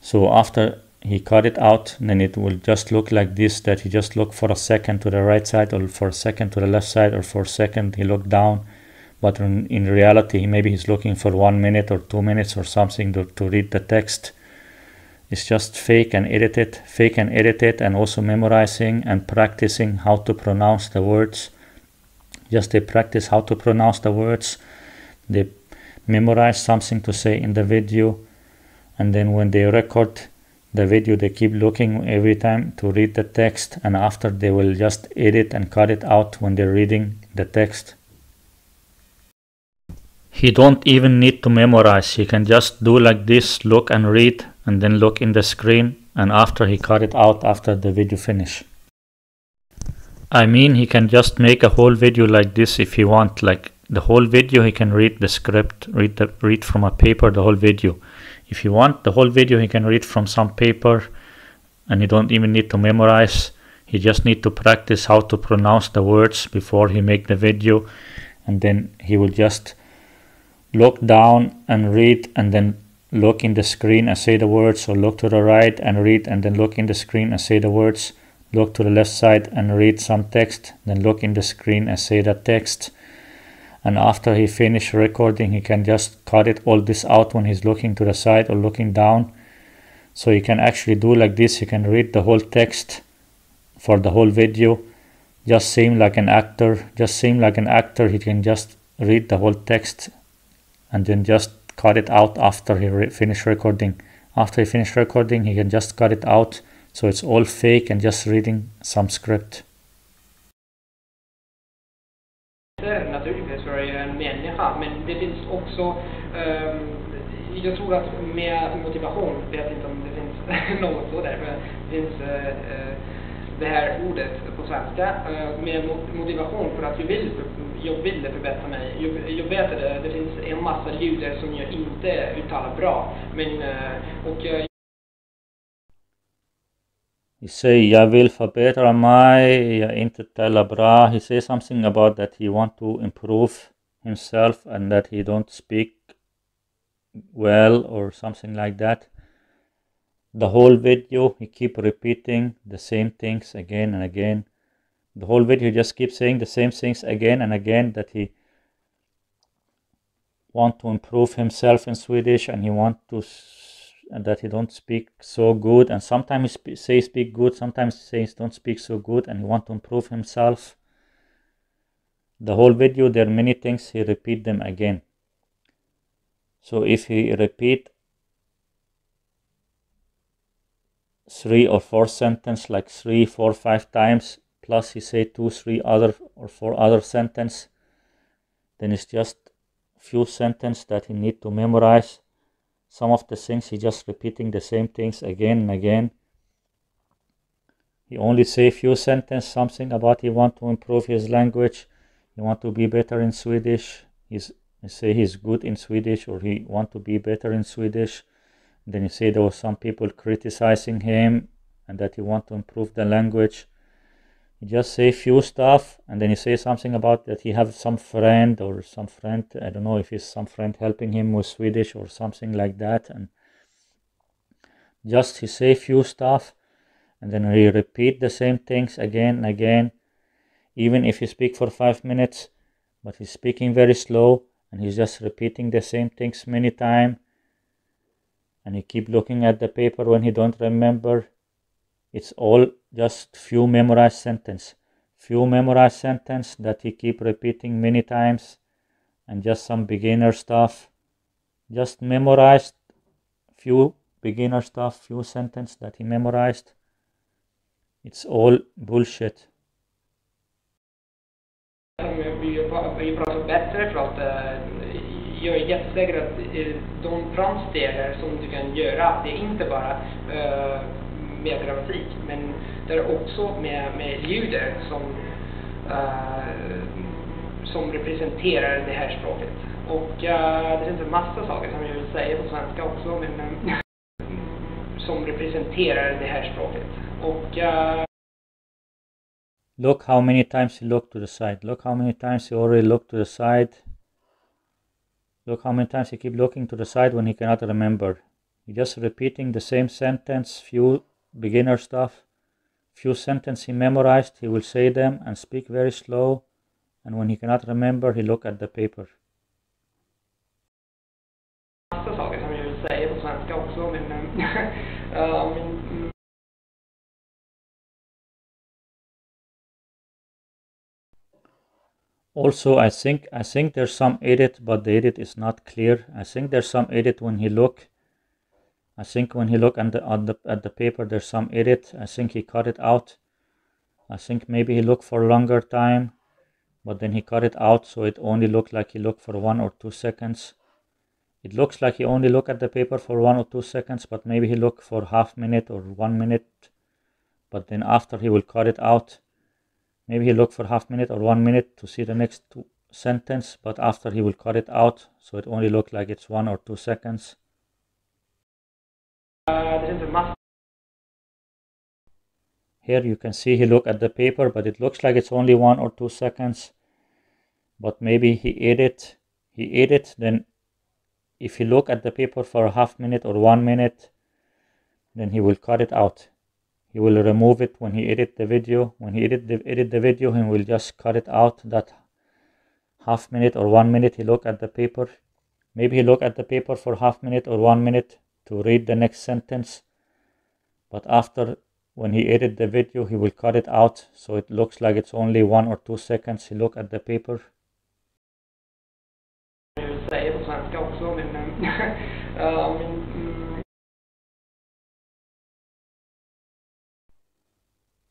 So after he cut it out, then it will just look like this, that he just look for a second to the right side or for a second to the left side, or for a second he looked down. But in reality, maybe he's looking for 1 minute or 2 minutes or something to read the text. It's just fake and edit it, and also memorizing and practicing how to pronounce the words. Just they practice how to pronounce the words, they memorize something to say in the video, and then when they record the video they keep looking every time to read the text, and after they will just edit and cut it out when they're reading the text. He don't even need to memorize, he can just do like this, look and read, and then look in the screen, and after he cut it out after the video finish. I mean, he can just make a whole video like this if he want, like the whole video he can read the script, read from a paper the whole video. If you want the whole video he can read from some paper, and you don't even need to memorize, he just need to practice how to pronounce the words before he make the video, and then he will just look down and read, and then look in the screen and say the words, or look to the right and read, and then look in the screen and say the words, look to the left side and read some text, then look in the screen and say that text. And after he finish recording he can just cut it all this out when he's looking to the side or looking down. So you can actually do like this, you can read the whole text for the whole video, just seem like an actor, he can just read the whole text and then just cut it out after he finish recording. After he finish recording he can just cut it out, so it's all fake and just reading some script. Naturligtvis för en människa, men det finns också, jag tror att med motivation, vet inte om det finns något så där, men det finns det här ordet på svenska, med motivation för att jag vill förbättra mig. Jag vet att det finns en massa ljud som jag inte uttalar bra, men He say, jag vill förbättra mig, jag inte talar bra. He say something about that he want to improve himself and that he don't speak well or something like that. The whole video he keep repeating the same things again and again. The whole video he just keeps saying the same things again and again, that he want to improve himself in Swedish, and he want to and that he don't speak so good, and sometimes he say speak good, sometimes he says don't speak so good, and he want to improve himself. The whole video there are many things, he repeat them again. So if he repeat 3 or 4 sentences, like 3, 4, 5 times, plus he say 2, 3 other or 4 other sentences, then it's just few sentences that he need to memorize. Some of the things he just repeating the same things again and again. He only say few sentences, something about he want to improve his language, he want to be better in Swedish, he say he's good in Swedish, or he want to be better in Swedish. Then he say there was some people criticizing him and that he want to improve the language. He just say few stuff, and then he say something about that he have some friend, I don't know if it's some friend helping him with Swedish or something like that, and just he say few stuff, and then he repeat the same things again and again, even if he speak for 5 minutes, but he's speaking very slow, and he's just repeating the same things many times, and he keep looking at the paper when he don't remember. It's all just few memorized sentence that he keep repeating many times, and just some beginner stuff, just memorized few beginner stuff, few sentence that he memorized. It's all bullshit. Vi pratar bättre för att jag är jättesäker att de framsteg som du kan göra, det är inte bara med grammatik, men det är också med ljuder som representerar det här språket. Och det finns en massa saker som jag vill säga på svenska också, men som representerar det här språket. Och look how many times he looked to the side. Look how many times he already looked to the side. Look how many times he keep looking to the side when he cannot remember. He just repeating the same sentence, few beginner stuff, few sentences he memorized, he will say them and speak very slow, and when he cannot remember he look at the paper. Massa saker som jag vill säga på svenska också, men Also, I think there's some edit, but the edit is not clear. I think there's some edit when he look. I think when he look at the paper, there's some edit. I think he cut it out. I think maybe he looked for a longer time, but then he cut it out, so it only looked like he looked for 1 or 2 seconds. It looks like he only looked at the paper for 1 or 2 seconds, but maybe he looked for half minute or 1 minute. But then after he will cut it out. Maybe he looked for half minute or 1 minute to see the next sentence, but after he will cut it out, so it only looked like it's 1 or 2 seconds. Here you can see he looked at the paper, but it looks like it's only 1 or 2 seconds. But maybe he edit, then if he look at the paper for a half minute or 1 minute, then he will cut it out. He will remove it when he edit the video. When he edit the video, he will just cut it out, that half minute or 1 minute he look at the paper. Maybe he look at the paper for half minute or 1 minute to read the next sentence. But after, when he edit the video, he will cut it out, so it looks like it's only 1 or 2 seconds he look at the paper.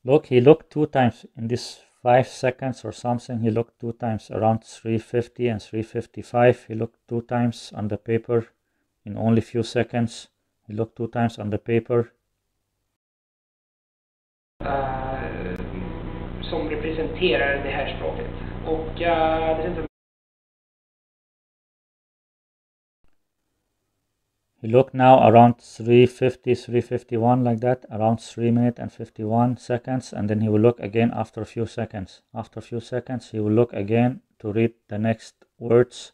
Look, he looked 2 times in this 5 seconds or something. He looked 2 times, around 350 and 355. He looked 2 times on the paper in only few seconds. He looked 2 times on the paper. Som representerar det här språket. Och det är inte. He looked now around 350, 351, like that, around 3 minutes and 51 seconds, and then he will look again after a few seconds. After a few seconds, he will look again to read the next words.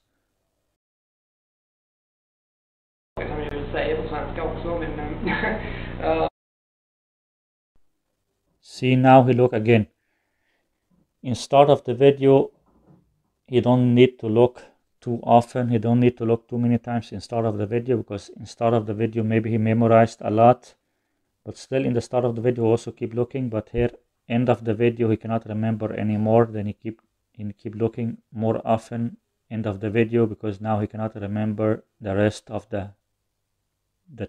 See, now he look again. In start of the video, he don't need to look too often. He don't need to look too many times in start of the video, because in start of the video maybe he memorized a lot, but still in the start of the video also keep looking. But here, end of the video, he cannot remember anymore. Then he keep looking more often end of the video, because now he cannot remember the rest of the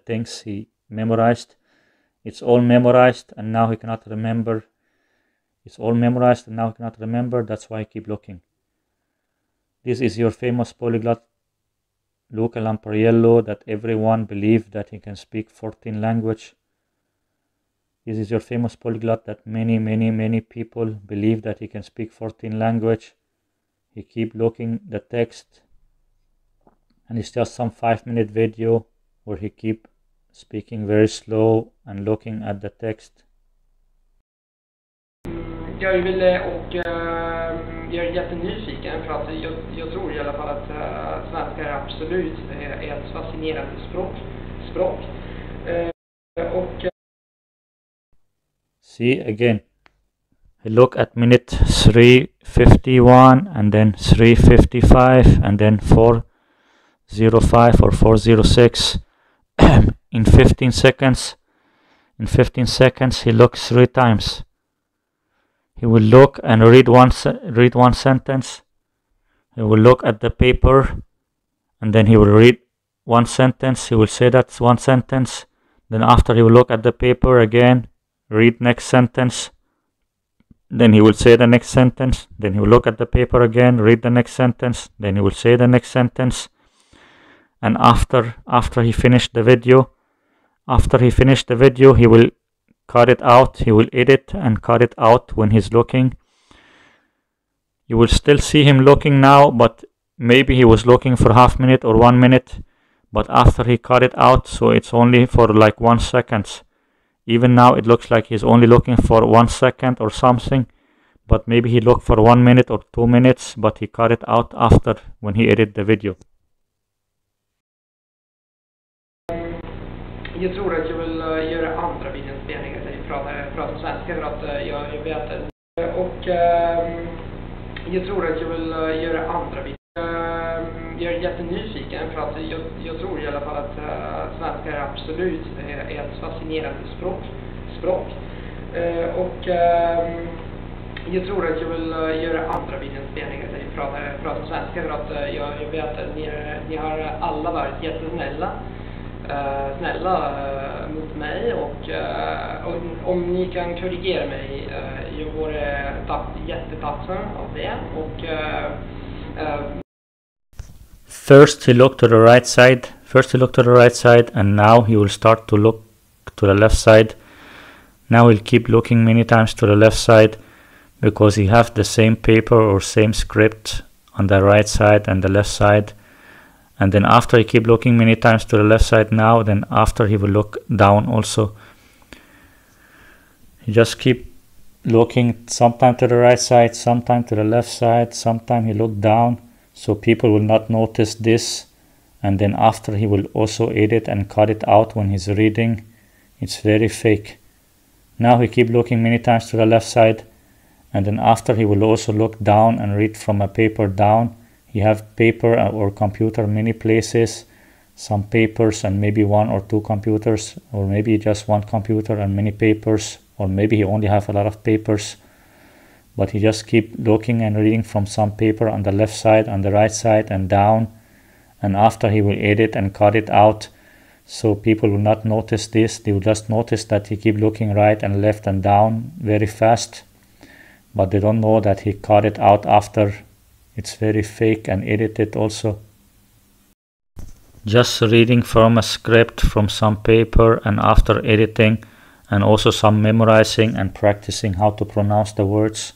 things he memorized. It's all memorized, and now he cannot remember. It's all memorized, and now he cannot remember. That's why I keep looking. This is your famous polyglot, Luca Lampariello, that everyone believes that he can speak 14 languages. This is your famous polyglot that many people believe that he can speak 14 languages. He keep looking the text, and it's just some 5-minute video where he keep speaking very slow and looking at the text. Jag vill jag är jättenyfiken, för att jag tror i alla fall att svenska är absolut ett fascinerande språk. See again, he look at minute 351 and then 355 and then 405 or 406 in 15 seconds. In 15 seconds he looks 3 times. He will look and read one sentence. He will look at the paper, and then he will read one sentence. He will say that's one sentence. Then after, he will look at the paper again, read next sentence. Then he will say the next sentence. Then he will look at the paper again, read the next sentence. Then he will say the next sentence. And after he finished the video, he will cut it out. He will edit and cut it out when he's looking. You will still see him looking now, but maybe he was looking for half minute or 1 minute, but after he cut it out, so it's only for like 1 second. Even now it looks like he's only looking for 1 second or something, but maybe he looked for 1 minute or 2 minutes, but he cut it out after when he edited the video. Jag tror att jag vill göra andra videoinspelningar där jag pratar svenska, för att jag vet det. Och jag tror att jag vill göra andra videor. jag är jättenyfiken för att jag tror i alla fall att svenska är absolut är ett fascinerande språk. Och jag tror att jag vill göra andra videoinspelningar där vi pratar svenska för att jag vet att ni har alla varit jättesnälla. Mot mig och om ni kan korrigera mig, jag vore jättetacksam av det. Och First he looked to the right side. And now he will start to look to the left side. Now he'll keep looking many times to the left side because he have the same paper or same script on the right side and the left side. And then after he keep looking many times to the left side now, then after he will look down also. He just keep looking sometime to the right side, sometime to the left side, sometime he look down, so people will not notice this. And then after he will also edit and cut it out when he's reading. It's very fake. Now he keep looking many times to the left side, and then after he will also look down and read from a paper down. You have paper or computer many places, some papers and maybe one or two computers, or maybe just one computer and many papers, or maybe he only have a lot of papers, but he just keep looking and reading from some paper on the left side, on the right side and down, and after he will edit and cut it out, so people will not notice this. They will just notice that he keep looking right and left and down very fast, but they don't know that he cut it out after. It's very fake and edited also. Just reading from a script from some paper and after editing and also some memorizing and practicing how to pronounce the words.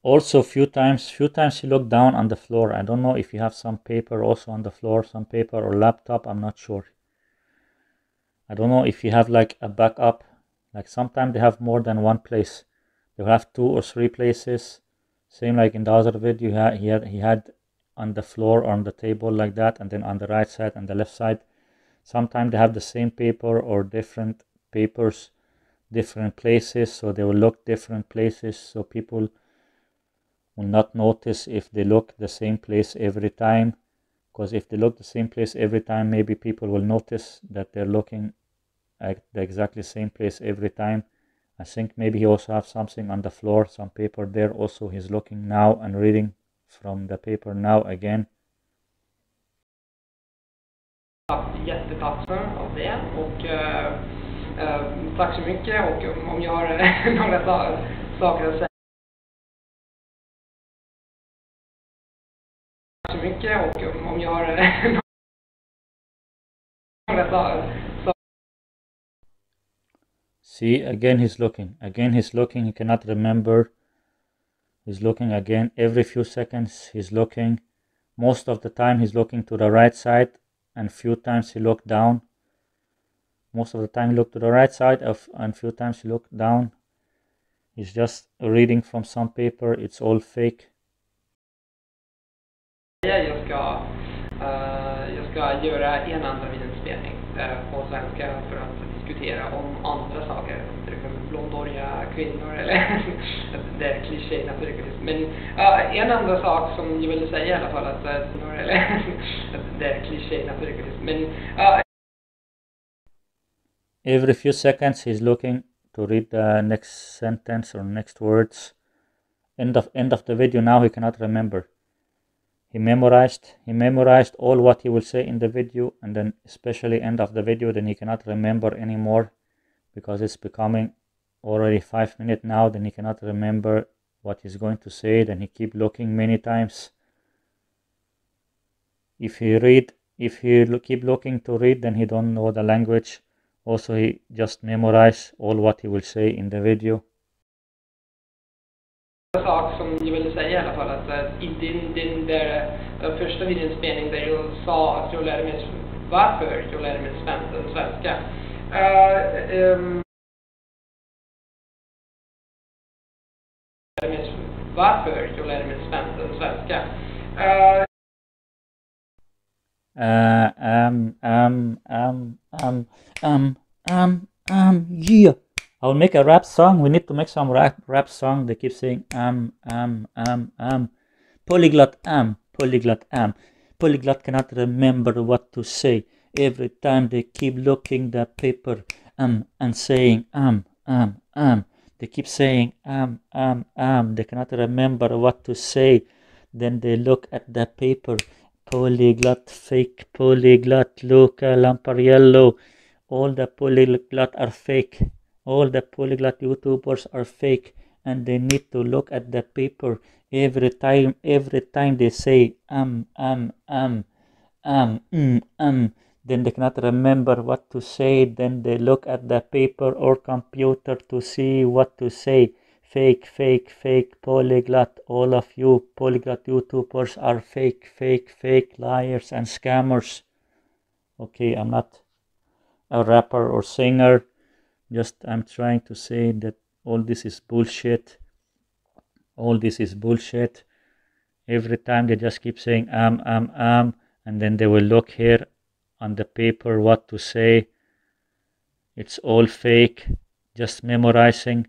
Also few times he looked down on the floor. I don't know if you have some paper also on the floor, some paper or laptop, I'm not sure. I don't know if you have like a backup. Like sometimes they have more than one place. They have 2 or 3 places. Same like in the other video, he had on the floor or on the table like that, and then on the right side and the left side. Sometimes they have the same paper or different papers, different places, so they will look different places, so people will not notice if they look the same place every time. Because if they look the same place every time, maybe people will notice that they're looking at the exactly same place every time. I think maybe he also have something on the floor, some paper there also. He's looking now and reading from the paper now again. Jättetacksam av det och tack så mycket, och om jag har några saker att säga. Tack så mycket, och om jag har några saker. See, again he's looking, he cannot remember. He's looking again, every few seconds he's looking. Most of the time he's looking to the right side, and few times he look down. Most of the time he look to the right side, and few times he look down. He's just reading from some paper, it's all fake. Jag ska göra en andra videoinspelning på svenska för att diskutera om andra saker, till exempel blondhåriga kvinnor eller det är kliché naturligtvis. Men en andra sak som jag ville säga i alla fall, att eller det är kliché naturligtvis. Men every few seconds he's looking to read the next sentence or next words. End of the video, now he cannot remember. He memorized all what he will say in the video, and then especially end of the video, then he cannot remember anymore because it's becoming already 5 minutes now. Then he cannot remember what he's going to say. Then he keep looking many times. If he keep looking to read, then he don't know the language. Also, he just memorize all what he will say in the video. Sak som jag ville säga i alla fall, att i din där första videoinspelning där jag sa att jag lärde mig varför jag lärde mig svenska. Varför jag lärde mig svenska. Yeah. I'll make a rap song. We need to make some rap song. They keep saying polyglot polyglot Polyglot cannot remember what to say. Every time they keep looking the paper and saying They keep saying They cannot remember what to say. Then they look at the paper. Polyglot, fake polyglot, Luca, Lampariello. All the polyglot are fake. All the polyglot YouTubers are fake, and they need to look at the paper every time. Every time they say then they cannot remember what to say. Then they look at the paper or computer to see what to say. Fake, fake, fake polyglot. All of you polyglot YouTubers are fake, fake, fake liars and scammers. Okay, I'm not a rapper or singer. Just I'm trying to say that all this is bullshit. All this is bullshit. Every time they just keep saying and then they will look here on the paper what to say. It's all fake. Just memorizing.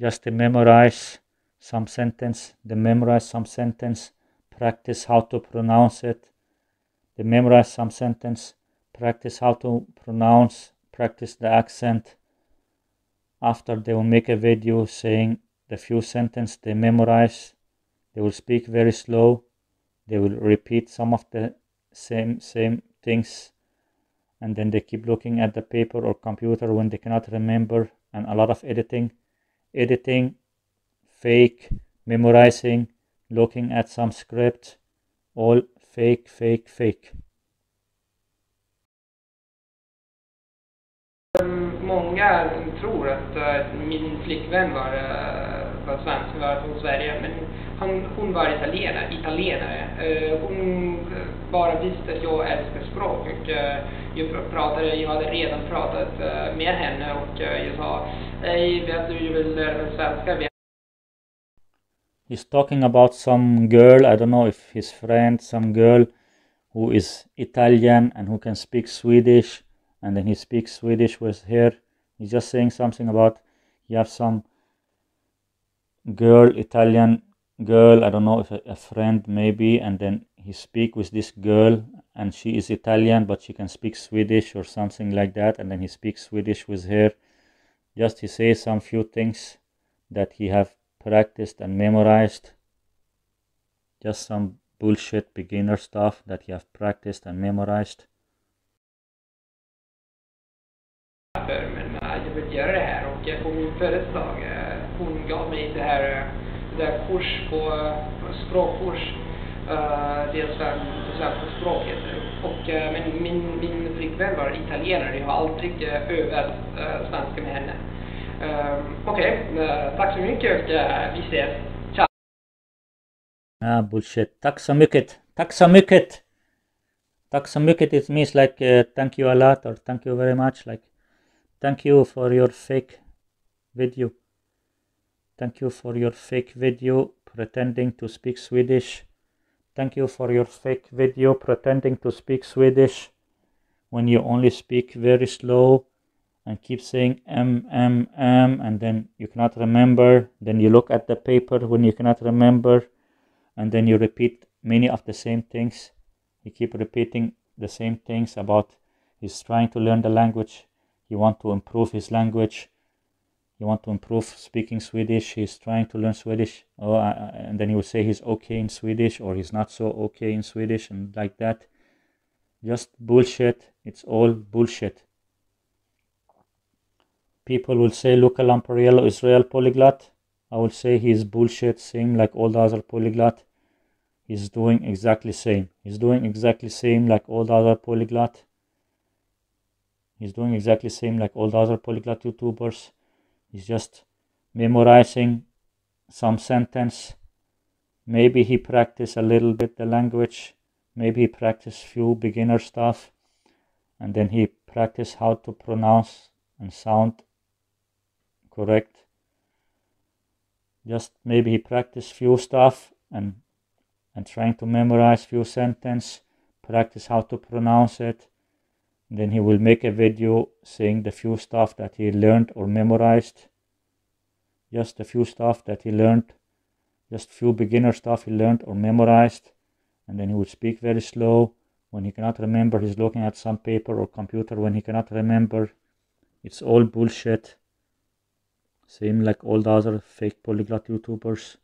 Just to memorize some sentence. They memorize some sentence. Practice how to pronounce it. They memorize some sentence. Practice how to pronounce. Practice the accent. After they will make a video saying the few sentences they memorize. They will speak very slow. They will repeat some of the same things, and then they keep looking at the paper or computer when they cannot remember, and a lot of editing, fake, memorizing, looking at some script, all fake, fake, fake. Många tror att min flickvän var svensk, var från Sverige, men hon var italienare. Hon bara visste att jag älskar språk, och jag hade redan pratat med henne, och jag sa, hej, vet du vill lära mig svenska? He's talking about some girl, I don't know if his friend, some girl who is Italian and who can speak Swedish, and then he speaks Swedish with her. He's just saying something about you have some girl, Italian girl, I don't know if a friend maybe, and then he speak with this girl and she is Italian but she can speak Swedish or something like that, and then he speaks Swedish with her. Just he says some few things that he have practiced and memorized. Just some bullshit beginner stuff that he have practiced and memorized. Men jag vill göra det här, och på min födelsedag hon gav mig det här kurs på språkkurs, det svenska språket, och men min flickvän var italienare. Jag har aldrig övat svenska med henne. Okej, tack så mycket, och vi ses. Ciao. Bullshit. Tack så mycket. Tack så mycket. Tack så mycket, it means like thank you a lot or thank you very much, like thank you for your fake video. Thank you for your fake video pretending to speak Swedish. Thank you for your fake video pretending to speak Swedish when you only speak very slow and keep saying and then you cannot remember. Then you look at the paper when you cannot remember, and then you repeat many of the same things. You keep repeating the same things about he's trying to learn the language. He wants to improve his language. He wants to improve speaking Swedish. He's trying to learn Swedish. And then he will say he's okay in Swedish or he's not so okay in Swedish, and like that. Just bullshit. It's all bullshit. People will say Luca Lampariello is real polyglot. I will say he's bullshit, same like all the other polyglot. He's doing exactly same. He's doing exactly same like all the other polyglot. He's doing exactly same like all the other polyglot YouTubers. He's just memorizing some sentence. Maybe he practiced a little bit the language. Maybe he practiced few beginner stuff. And then he practiced how to pronounce and sound correct. Just maybe he practiced few stuff and trying to memorize few sentence, practice how to pronounce it, Then he will make a video saying the few stuff that he learned or memorized. Just a few stuff that he learned. Just few beginner stuff he learned or memorized. And then he will speak very slow. When he cannot remember, he's looking at some paper or computer when he cannot remember. It's all bullshit. Same like all the other fake polyglot YouTubers.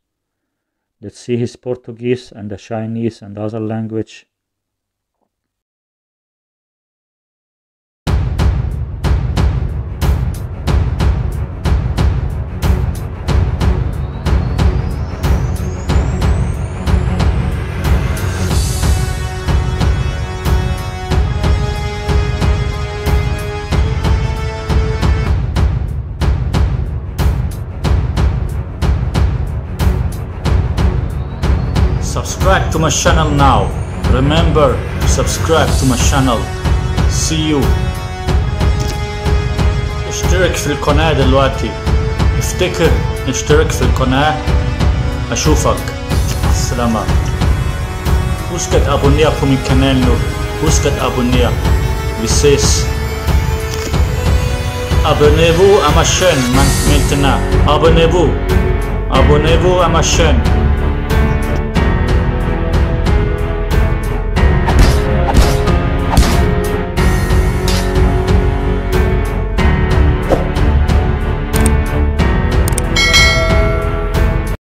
Let's see his Portuguese and the Chinese and the other language. Subscribe to my channel now. Remember to subscribe to my channel. See you. اشترك في القناة دلوقتي. افتكر اشترك في القناة. أشوفك. السلامة. Husk at abonnere på min kanal nu. Husk at abonnere. Vi ses. Abonnez-vous à ma chaîne maintenant. Abonnez-vous. Abonnez-vous à ma chaîne.